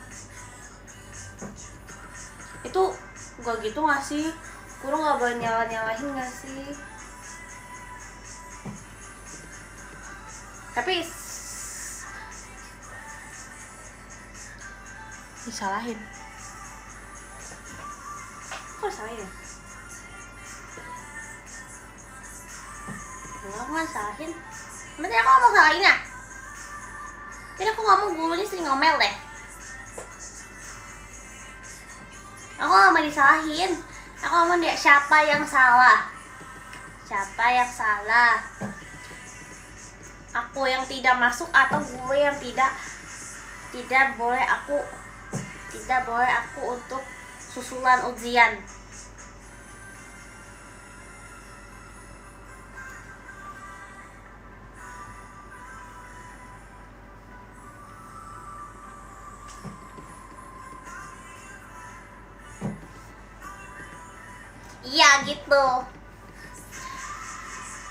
Itu gak gitu nggak sih? Guru nggak boleh nyalahin nggak sih? Tapi disalahin. Kok salahin? Enggak, aku nggak salahin. Berarti aku ngomong salahin ya? Jadi aku ngomong gurunya sering ngomel deh. Aku nggak mau disalahin. Aku ngomong dia siapa yang salah? Siapa yang salah? Aku yang tidak masuk atau gue yang tidak boleh aku untuk susulan ujian. Iya gitu.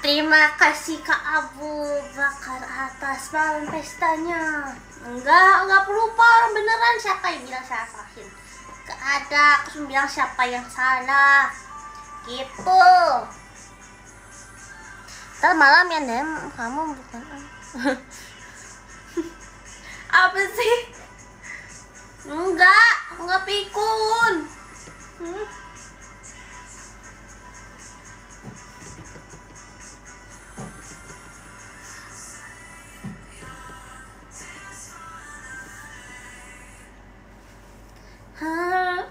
Terima kasih Kak Abu Bakar atas malam pestanya. Enggak lupa orang beneran. Siapa yang bilang saya salahin? Gak ada, aku cuma bilang siapa yang salah gitu. Ntar malam ya Nem, kamu bukan apa sih? Enggak pikun.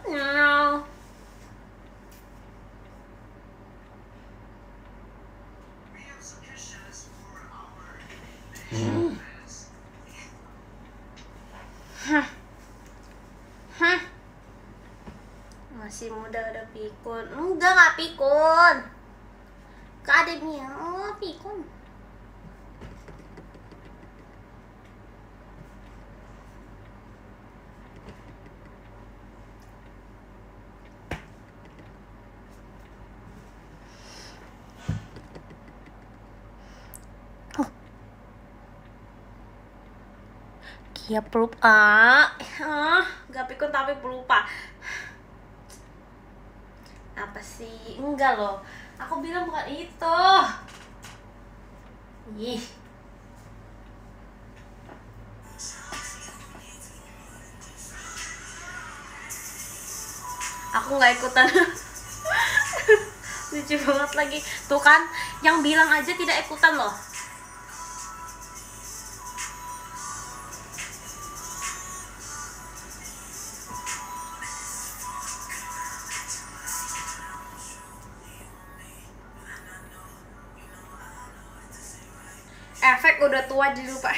No. Masih muda udah pikun. Enggak pikun. Gak ada pikun. Kia pelupa. Gak pikun tapi pelupa. Apa sih? Enggak loh. Aku bilang bukan itu. Ih. Aku nggak ikutan. Lucu banget lagi. Tuh kan, yang bilang aja tidak ikutan loh. Efek udah tua jadi lupa.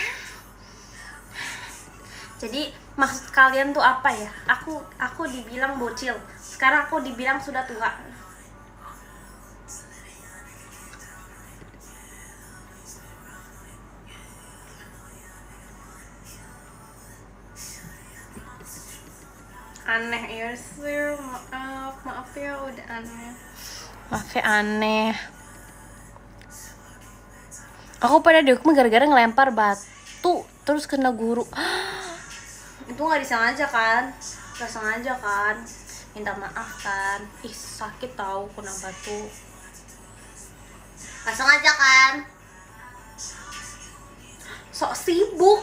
Jadi maksud kalian tuh apa ya? Aku dibilang bocil. Sekarang aku dibilang sudah tua. Aneh ya sih. Maaf ya udah aneh. Maaf ya aneh. Aku pada dihukum gara-gara ngelempar batu terus kena guru. Itu nggak disengaja kan? Nggak sengaja kan? Minta maaf kan? Ih sakit tahu kena batu. Nggak sengaja kan? Sok sibuk.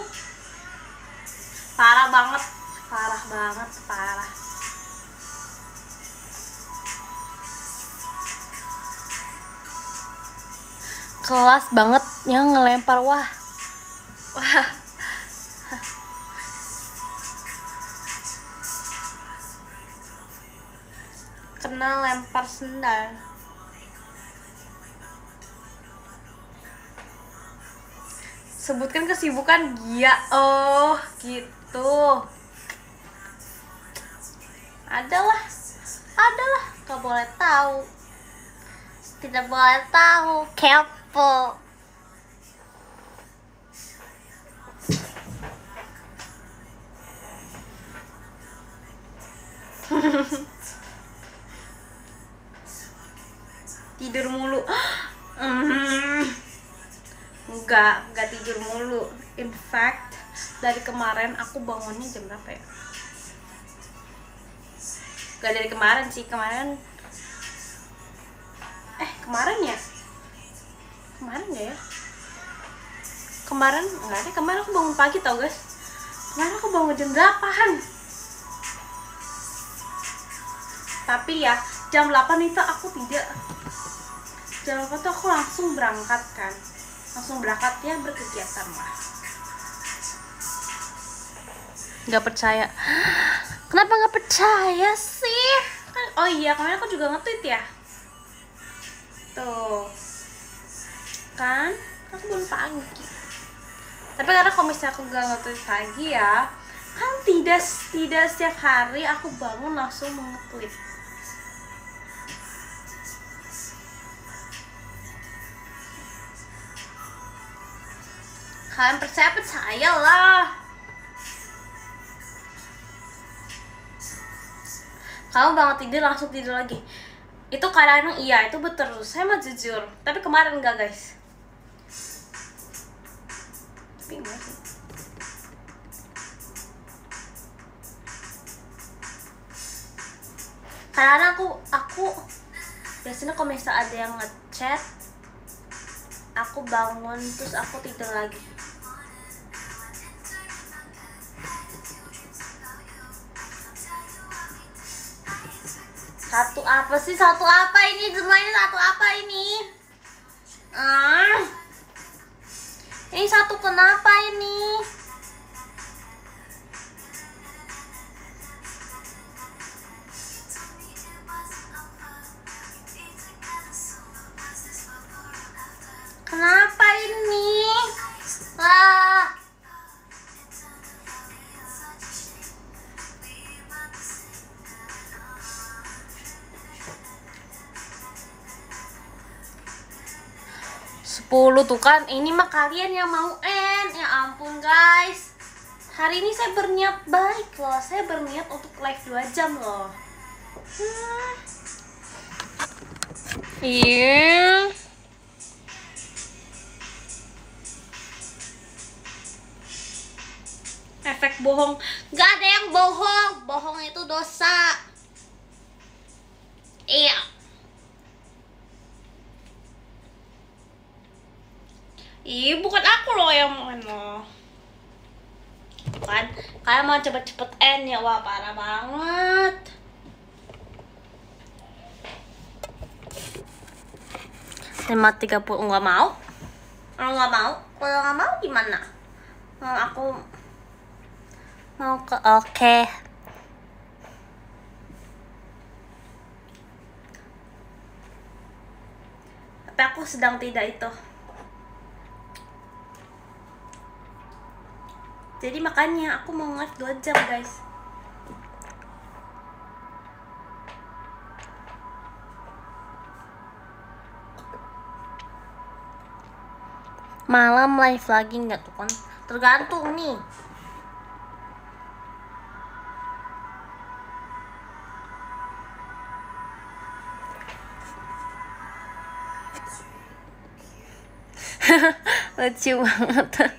Parah banget. Kelas banget yang ngelempar. Wah kena lempar sendal. Sebutkan kesibukan Gia. Oh, gitu. Adalah. Gak boleh tahu. Tidak boleh tahu. Kepo. Tidur mulu. Enggak tidur mulu. In fact, dari kemarin aku bangunnya jam berapa ya? Gak dari kemarin sih, kemarin ya? Kemarin gak ya? Kemarin, enggak deh, kemarin aku bangun pagi tau guys. Kemarin aku bangun jam 8-an. Tapi ya, jam 8 itu aku tidak. Jam 8 tuh aku langsung berangkat kan. Langsung berangkat ya, berkegiatan lah. Gak percaya. Kenapa gak percaya sih? Oh iya, kemarin aku juga nge-tweet ya. Tuh. Kan? Aku bangun pagi. Tapi karena kalau misalnya aku gak nge-tweet pagi ya, kan tidak setiap hari aku bangun langsung nge-tweet. Kalian percaya lah. Kamu bangun tidur langsung tidur lagi. Itu kadang iya, itu betul. Saya mah jujur. Tapi kemarin enggak guys. Tapi enggak sih. Karena aku biasanya kalau misalnya ada yang ngechat, aku bangun terus aku tidur lagi. Satu apa sih? Satu apa ini? Semuanya satu apa ini? Ini satu kenapa ini? Kenapa ini? Lah. Sepuluh tuh kan, ini mah kalian yang mau end. Ya ampun guys, hari ini saya berniat baik loh. Saya berniat untuk live 2 jam loh. Iya. Efek bohong. Gak ada yang bohong. Bohong itu dosa. Iya. Ih, bukan aku loh yang mau. Bukan. Kalian mau cepet-cepet end ya. Wah, parah banget. Lima 30 nggak mau. Kalau nggak mau, gimana? Aku mau ke oke. Tapi aku sedang tidak itu. Jadi makanya aku mau nge-live 2 jam guys. Malam live lagi nggak tuh kan? Tergantung nih. Lucu banget.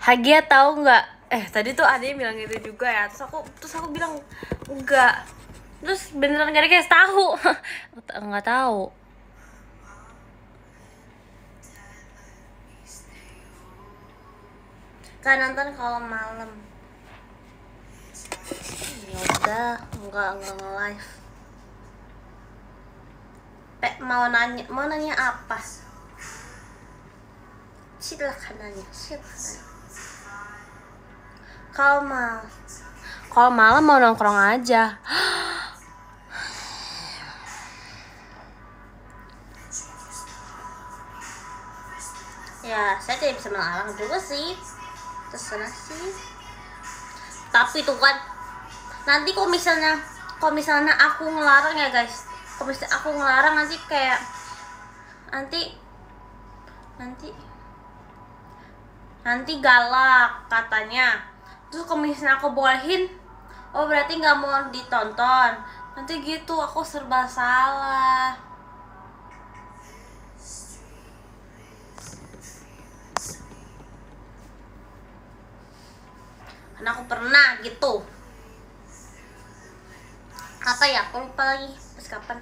Hagia tahu nggak? Tadi tuh ada yang bilang gitu juga ya. Terus aku bilang enggak. Terus beneran gak dikasih tahu. Nggak tahu. Kan nonton kalau malam. Ya udah, enggak nge-live. Mau nanya apa? Silakan nanya. Kalau malam mau nongkrong aja. Ya, saya tidak bisa melarang juga sih, terserah sih. Tapi tuh kan nanti kalau misalnya aku ngelarang ya guys, kalau misalnya aku ngelarang nanti kayak nanti galak katanya. Terus kalau misalnya aku bolehin, oh berarti nggak mau ditonton, nanti gitu aku serba salah. Karena aku pernah gitu. Apa ya, aku lupa lagi pas kapan.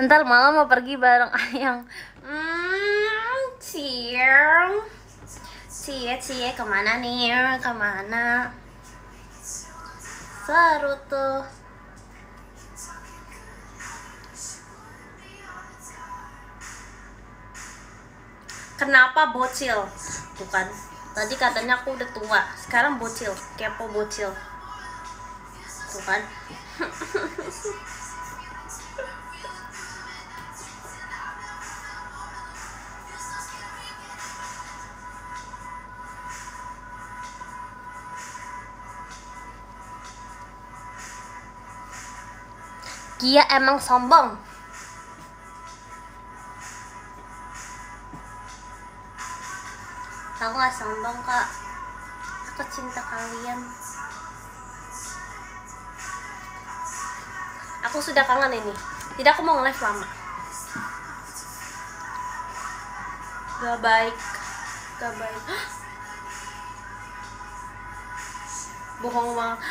Ntar malam mau pergi bareng Ayang. Cie kemana nih? Kemana? Seru tuh. Kenapa bocil? Tuh kan, tadi katanya aku udah tua, sekarang bocil, kepo bocil. Tuh kan. Kia emang sombong. Aku gak sombong kak, aku cinta kalian. Aku sudah kangen ini, tidak aku mau nge-live lama. Gak baik. Bohong banget.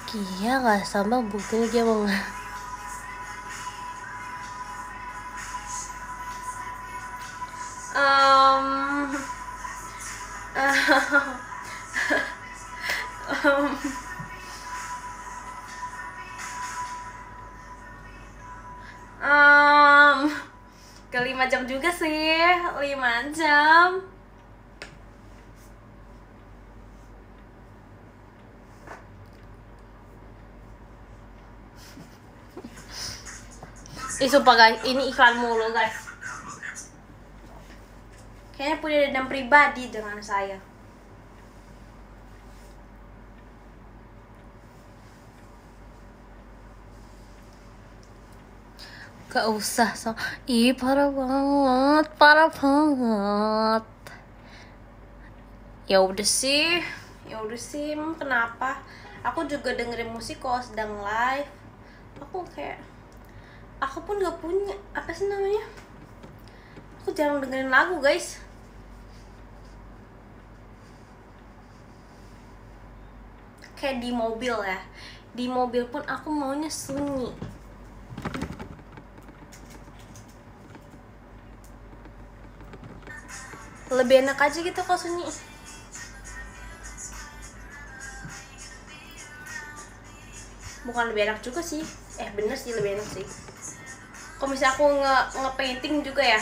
Kia gak sombong, buktinya dia mau ke 5 jam juga sih, 5 jam. Sumpah guys, ini iklan mulu guys. Kayaknya punya dendam pribadi dengan saya. Gak usah so. Ih parah banget. Ya udah sih, emang kenapa? Aku juga dengerin musik kalau sedang live. Aku pun gak punya, apa sih namanya? Aku jarang dengerin lagu guys. Kayak di mobil ya. Di mobil pun aku maunya sunyi. Lebih enak aja gitu kalau sunyi. Bukan lebih enak juga sih. Bener sih lebih enak sih. Kalau misalnya aku nge-painting juga ya.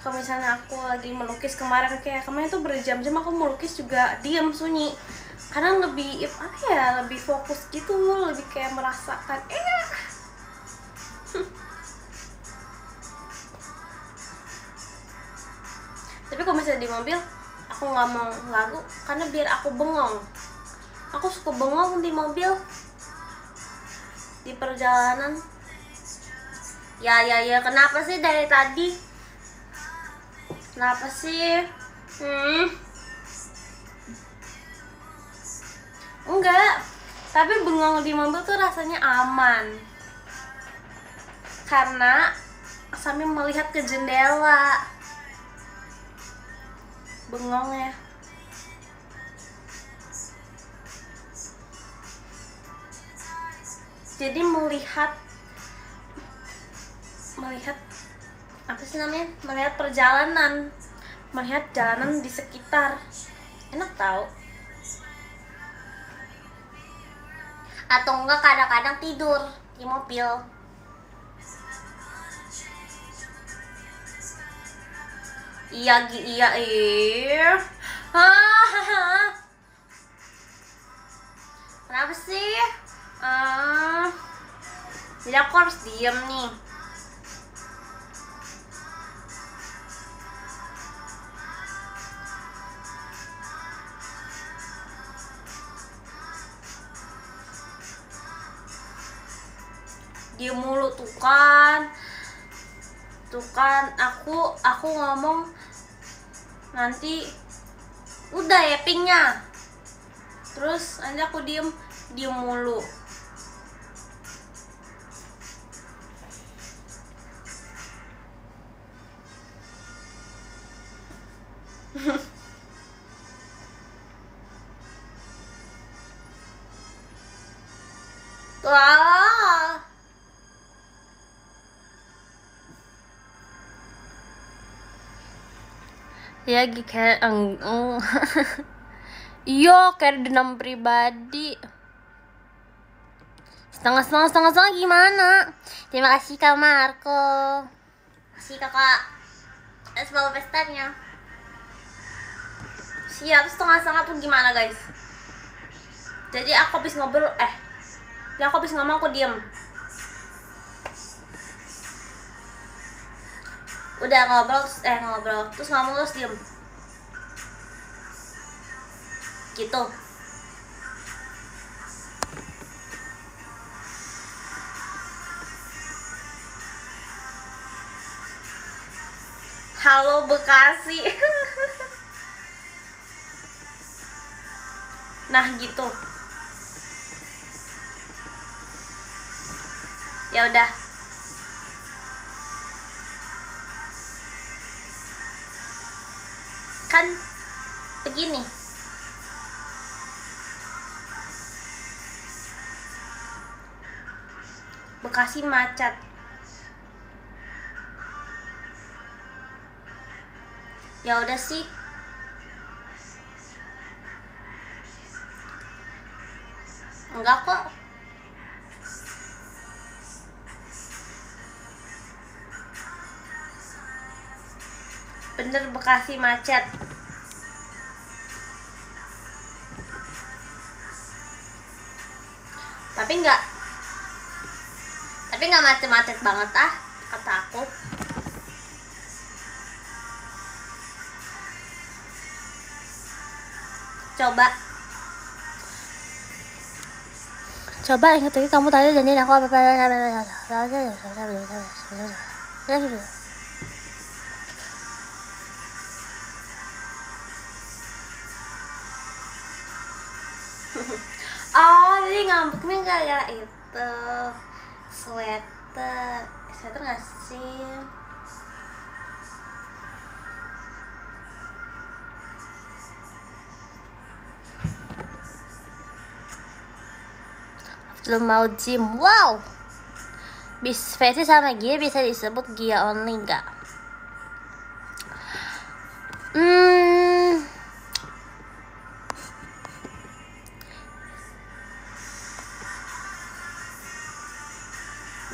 Kalau misalnya aku lagi melukis kemarin tuh berjam-jam aku melukis juga diam sunyi. Karena lebih lebih fokus gitu, lebih kayak merasakan Tapi kalau misalnya di mobil aku nggak mau lagu karena biar aku bengong. Aku suka bengong di mobil, di perjalanan. Ya kenapa sih dari tadi? Kenapa sih? Enggak, tapi bengong di mobil tuh rasanya aman karena sambil melihat ke jendela. Bengong ya. Jadi melihat apa sih namanya? Melihat perjalanan, melihat jalanan di sekitar. Enak tau. Atau enggak kadang-kadang tidur di mobil. Iya Gi, iya Hahaha. Kenapa sih? Jadi aku harus diem nih. Dia mulu tuh kan aku ngomong nanti udah ya pingnya, terus nanti aku diem mulu. Wah, ya kayak iya kayak dendam pribadi. Setengah gimana? Terima kasih Kak Marco. Kasih kakak sebelum pestanya. Siap, setengah tuh gimana guys? Jadi aku habis ngobrol, ya aku habis ngomong aku diem. Udah ngobrol terus ngomong terus diem. Gitu. Halo Bekasi. Nah gitu. Ya udah. Kan begini. Bekasi macet. Ya udah sih. Enggak kok. Bener Bekasi macet. Tapi enggak macet-macet banget kata aku. Coba ingat lagi kamu tadi janjiin aku apa. Oh, jadi ngambeknya gara-gara itu sweater nggak sih? Belum mau gym, wow. Bis Vesi sama Gia bisa disebut Gia only nggak?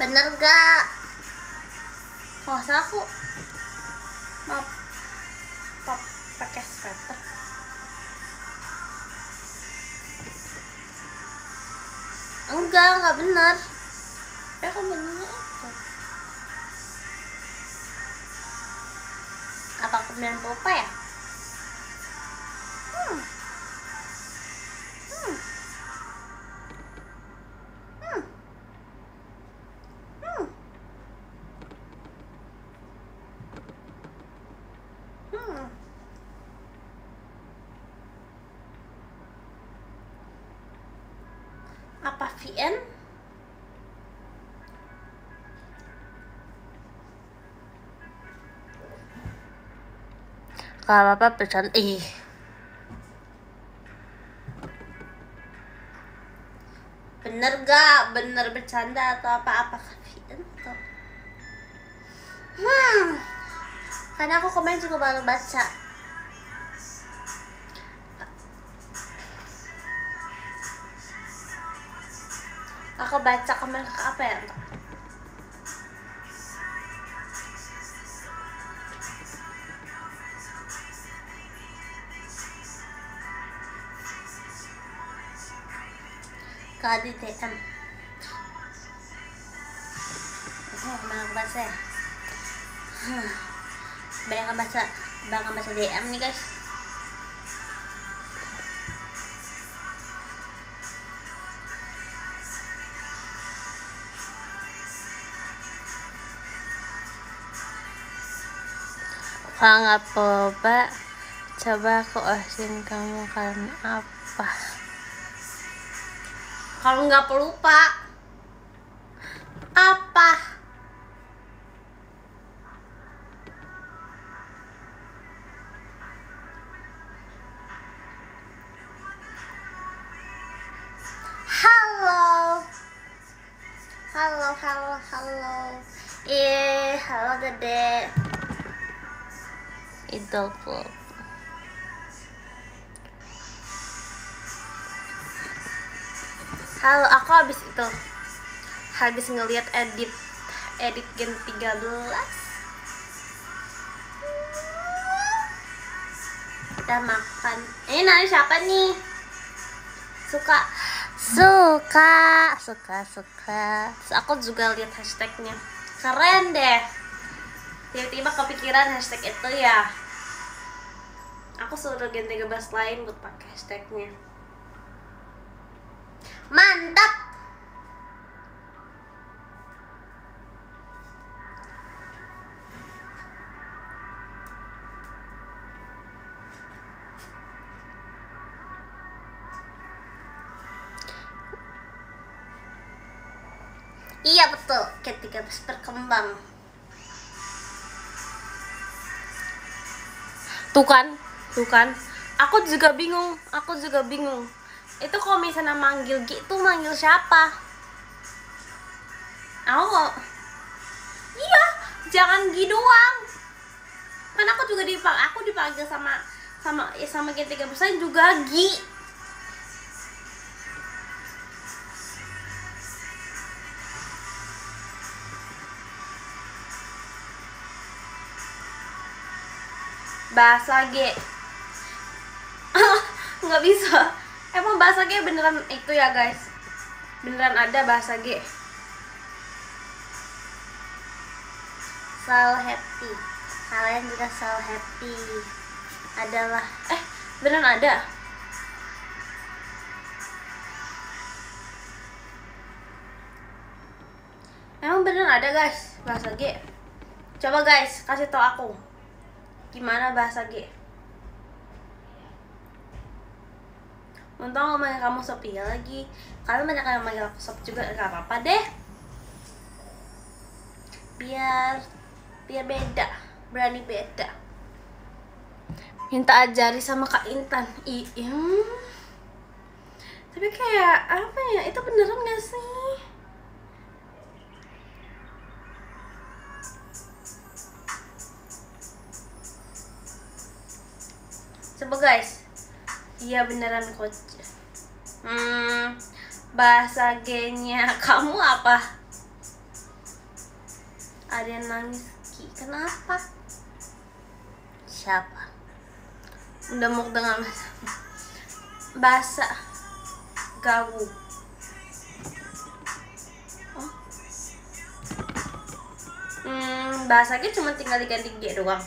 Bener gak? Nggak salah aku mau pakai sweater. Enggak bener. Ya kan benernya itu. Apa aku bilang lupa ya? Apa VN? Kalau apa bercanda? Bener gak? Bener bercanda atau apa VN tuh? Karena aku komen juga baru baca. Aku baca komen ke apa ya? Kadi DM. Banyak bahasa ya. Banyak bahasa DM nih guys. Kalau nggak apa, coba aku asin kamu karena apa? Kalau nggak pelupa apa? Halo, halo Dede. Idol Club. Halo, aku habis ngeliat edit Gen 13. Kita makan. Ini nanya siapa nih? Suka. Terus aku juga lihat hashtagnya. Keren deh. Tiba-tiba kepikiran hashtag itu ya. Aku suruh Gen 13 lain buat pakai hashtagnya. Mantap. Iya betul, Gen 13 berkembang. Tuh kan. Aku juga bingung. Itu kalau misalnya manggil Gi itu manggil siapa? Iya, jangan Gi doang. Kan aku dipanggil sama Gen 13 juga Gi. Bahasa G. Nggak bisa. Emang bahasa G beneran itu ya guys? Beneran ada bahasa G. Selalu happy. Kalian juga selalu happy. Adalah beneran ada. Emang beneran ada guys bahasa G. Coba guys kasih tau aku gimana bahasa G. Untung ngomongin kamu Sophia lagi. Kalian banyak yang manggil aku Sop juga, gak apa-apa deh. Biar beda, berani beda. Minta ajari sama Kak Intan. Iya. Tapi kayak apa ya? Itu beneran gak sih? Coba guys. Iya beneran coach. Bahasa G-nya kamu apa? Ada yang nangis. Kenapa? Siapa? Udah mau dengan bahasa gawu. Bahasa G cuma tinggal diganti G doang.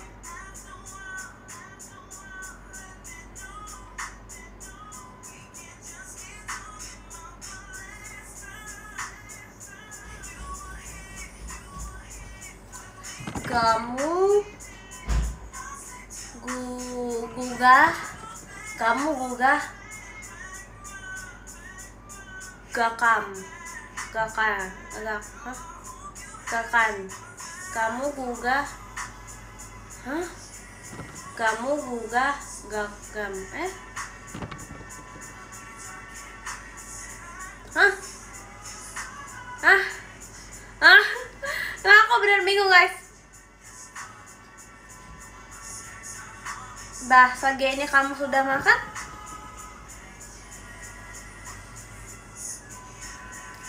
Kamu gugah gakan kamu gugah gagam Nah, aku bener bingung guys. Bahasa G-nya kamu sudah makan?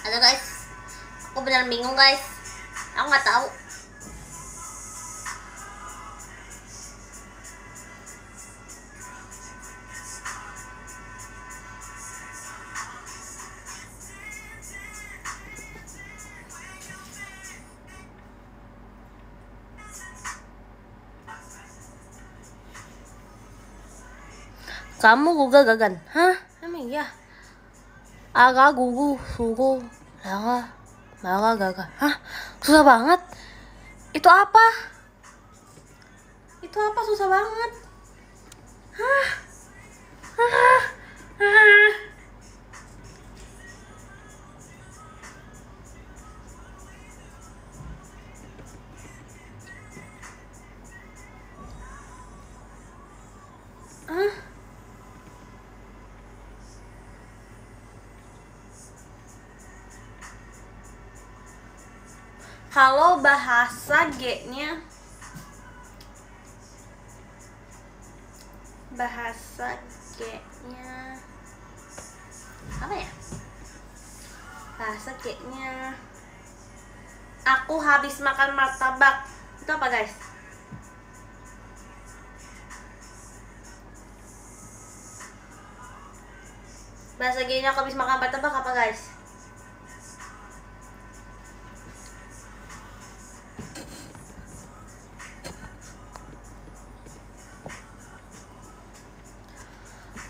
Halo guys, aku benar bingung guys. Aku nggak tahu. Kamu guga gagan. Hah? Emang iya? Aga gugu sugu laga maga gaga. Hah? Susah banget. Itu apa? Itu apa susah banget? Hah? Hah? Hah? Hah? Kalau bahasa G-nya apa ya? Bahasa G-nya aku habis makan martabak. Itu apa, guys? Bahasa G-nya aku habis makan martabak apa, guys?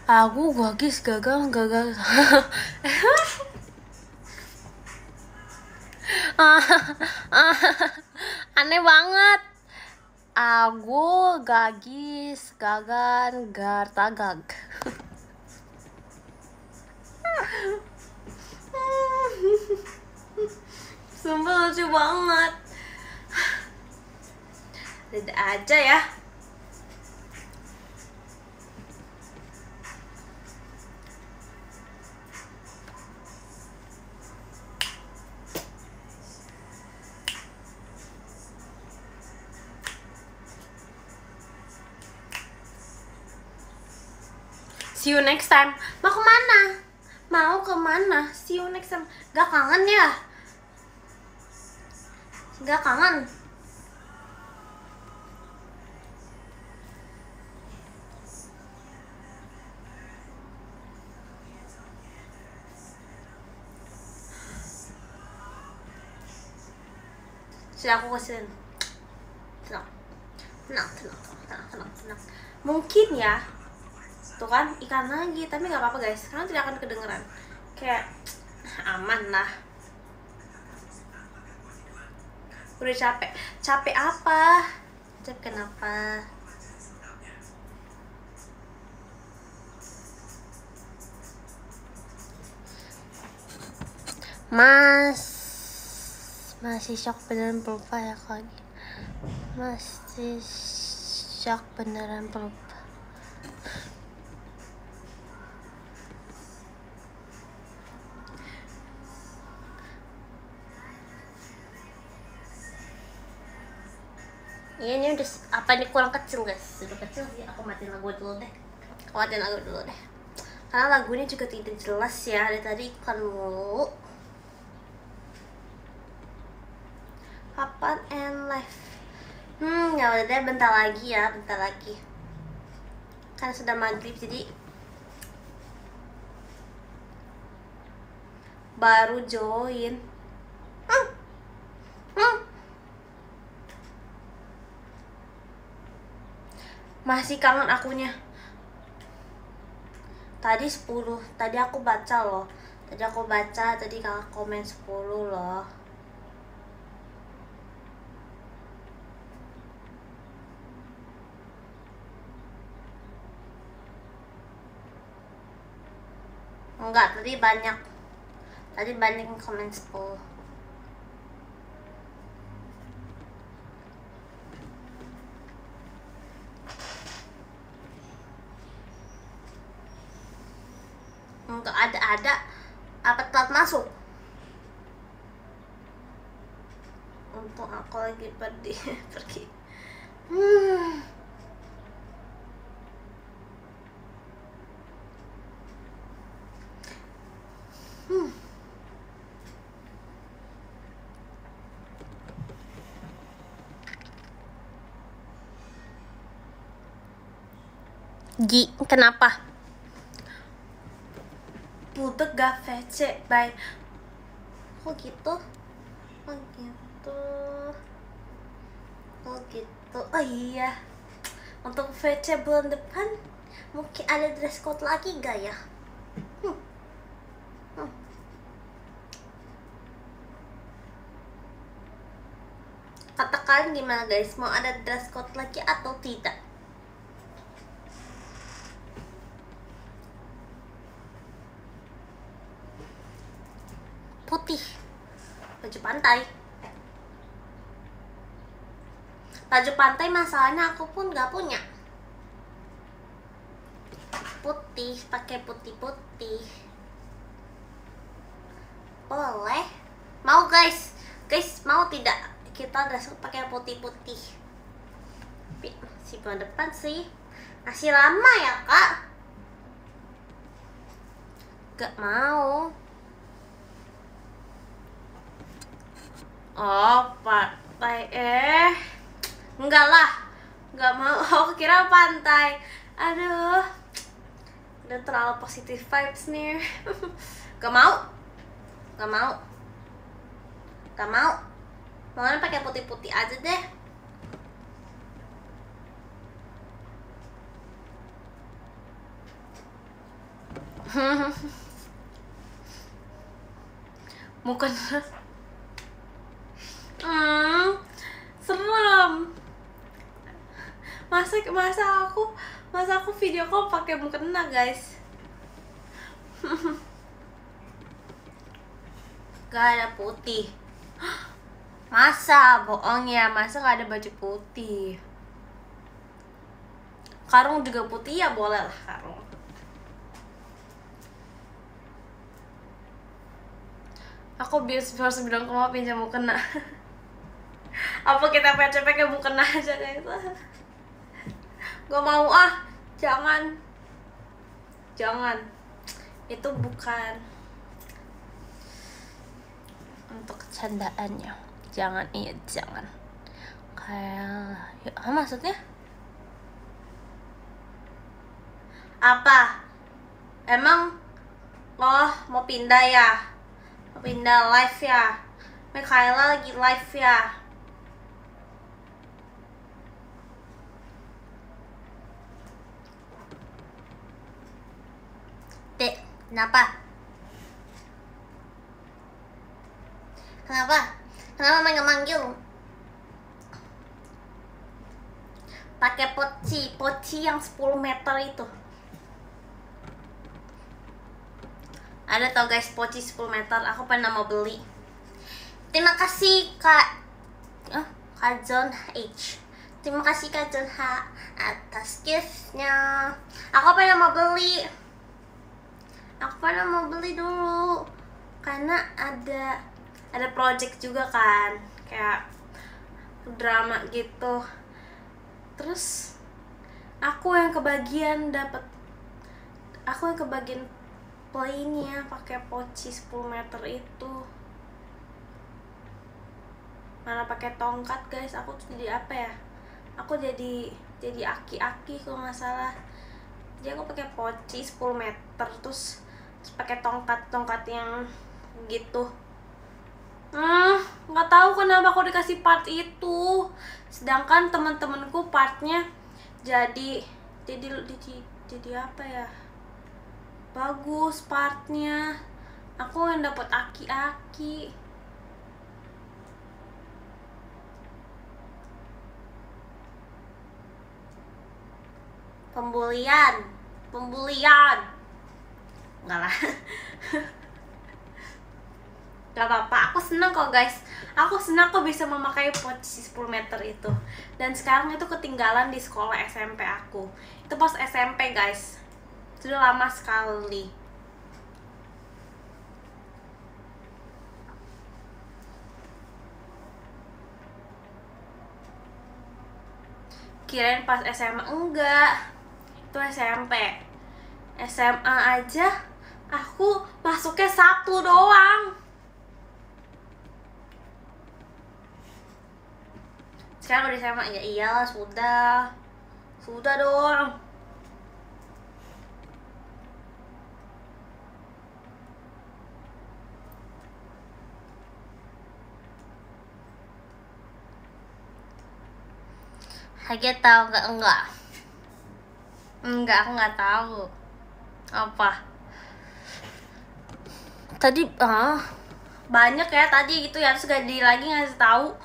Aku gagis gagal. Aneh banget. Aku gagis gagan gartagag. Sumpah lucu banget. Tidak aja ya. See you next time. Mau kemana? Mau kemana? See you next time. Gak kangen ya? Gak kangen? Sudah aku kasihin. Tenang. Mungkin ya. Tuh kan ikan lagi, tapi nggak apa-apa guys, karena tidak akan kedengeran. Kayak aman lah. Udah capek. Capek apa? Capek kenapa? Masih shock beneran pelupa ya lagi. Masih shock beneran pelupa. Iya, ini udah apa ini kurang kecil guys, udah kecil sih. Aku matiin lagu dulu deh. Karena lagunya juga tidak jelas ya, dari tadi iklan mulu. Kapan and live? Ya udah deh, bentar lagi. Kan sudah maghrib jadi baru join. Masih kangen akunya. Tadi 10. Tadi aku baca loh. Tadi kakak komen 10 loh. Enggak, tadi banyak yang komen 10. Enggak ada apa telat masuk. Untung aku lagi pergi. Gi, kenapa? Budek gak VC, bye. Kok gitu? Oh iya. Untuk VC bulan depan Mungkin ada dress code lagi gak ya? Kata kalian gimana guys? Mau ada dress code lagi atau tidak? Putih, baju pantai. Baju pantai masalahnya aku pun gak punya. Putih, pakai putih-putih. Boleh? Mau guys? Guys, mau tidak? Kita dress pakai putih-putih. Tapi masih bulan depan sih. Masih lama ya, Kak? Gak mau. Oh, pantai. Enggak lah. Gak mau. Aku kira pantai. Aduh. Udah terlalu positive vibes nih. Gak mau. Gak mau. Gak mau. Maunya pakai putih-putih aja deh. Mukanya serem. Masa aku video call pakai mukena guys. Gak ada putih. Masa bohong ya? Masa gak ada baju putih? Karung juga putih ya, boleh lah karung. Aku harus bilang ke mama pinjam mukena. Apa kita pakai mukena aja guys? Gak mau ah, jangan. Itu bukan untuk kecandaannya. Jangan. Kayak maksudnya apa? Emang mau pindah ya? Mau pindah live ya? Michaela lagi live ya? Dek, kenapa? Kenapa manggil-manggil? Pakai poci yang 10 meter itu. Ada tau guys, poci 10 meter. Aku pernah mau beli. Terima kasih Kak John H. Terima kasih Kak John H atas giftnya. Aku pernah mau beli dulu karena ada project juga kan, kayak drama gitu. Terus aku yang kebagian playnya pakai poci 10 meter itu. Mana pakai tongkat guys. Aku tuh jadi apa ya? Aku jadi aki-aki kalau nggak salah. Jadi aku pakai poci 10 meter terus pakai tongkat yang gitu. Nggak tahu kenapa aku dikasih part itu, sedangkan teman-temanku partnya jadi apa ya, bagus partnya. Aku yang dapat aki-aki. Pembulian enggak lah. Gak apa-apa, aku seneng kok guys. Aku senang kok bisa memakai poci 10 meter itu. Dan sekarang itu ketinggalan di sekolah SMP aku. Itu pas SMP guys. Sudah lama sekali. Kirain pas SMA, enggak. Itu SMP. SMA aja aku masuknya 1 doang. Sekarang udah SMA ya, iyalah sudah dong. Hage tahu enggak? Enggak, aku nggak tahu. Apa? Tadi banyak ya tadi gitu ya, terus gak di lagi ngasih tahu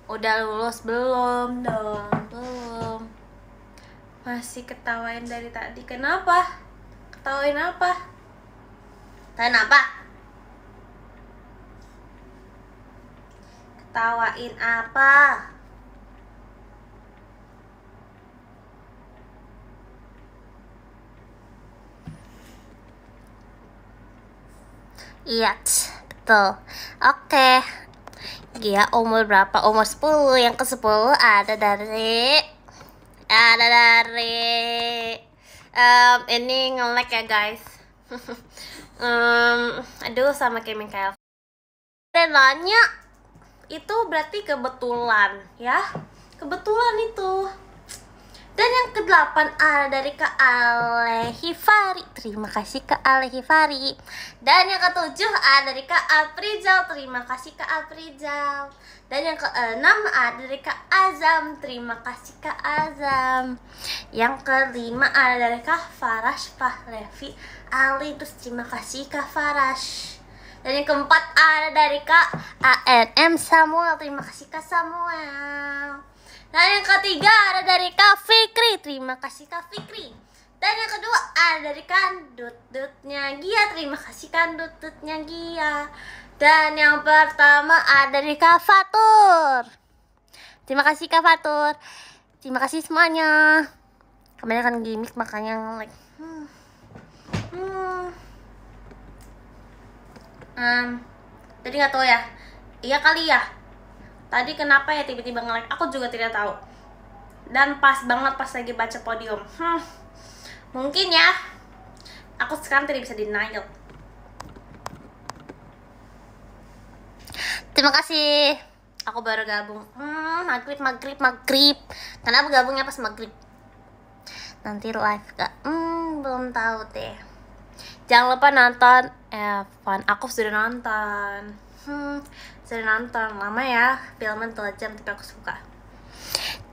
udah lulus belum dong, belum. Masih ketawain dari tadi. Kenapa? Ketawain apa? Ketawain apa? Ketawain apa? Iya, betul. Oke. Gia umur berapa? Umur 10. Yang ke-10 ada dari ini nge-lag ya guys. Aduh, sama kayak Mikael. Dan nanya itu berarti kebetulan ya. Kebetulan itu. Dan yang ke-8 ada dari Kak Alehifari. Terima kasih Kak Alehifari. Dan yang ke-7 ada dari Kak Aprizal. Terima kasih Kak Aprizal. Dan yang ke-6 ada dari Kak Azam. Terima kasih Kak Azam. Yang ke-5 ada dari Kak Farash Pahlevi Ali. Terus terima kasih Kak Farash. Dan yang ke-4 ada dari Kak ANM Samuel. Terima kasih Kak Samuel. Dan yang ke-3 ada dari Kak Fikri. Terima kasih Kak Fikri. Dan yang kedua ada dari Dut-Dutnya Gia. Terima kasih Dut-Dutnya Gia. Dan yang pertama ada dari Kak Fatur. Terima kasih Kak Fatur. Terima kasih semuanya. Kebanyakan gimmick makanya like. Jadi nggak tahu ya. Iya kali ya. Tadi kenapa ya tiba-tiba nge-like? Aku juga tidak tahu. Dan pas banget pas lagi baca podium. Mungkin ya. Aku sekarang tidak bisa denial. Terima kasih. Aku baru gabung. Maghrib. Kenapa gabungnya pas maghrib? Nanti live gak? Belum tahu deh. Jangan lupa nonton Evan. Aku sudah nonton. Sudah nonton lama ya, filmnya 2 jam tapi aku suka.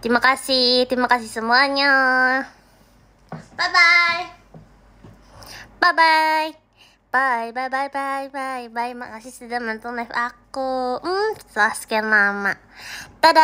Terima kasih semuanya. Bye bye. Makasih sudah nonton live aku. Setelah sekian lama. Dadah.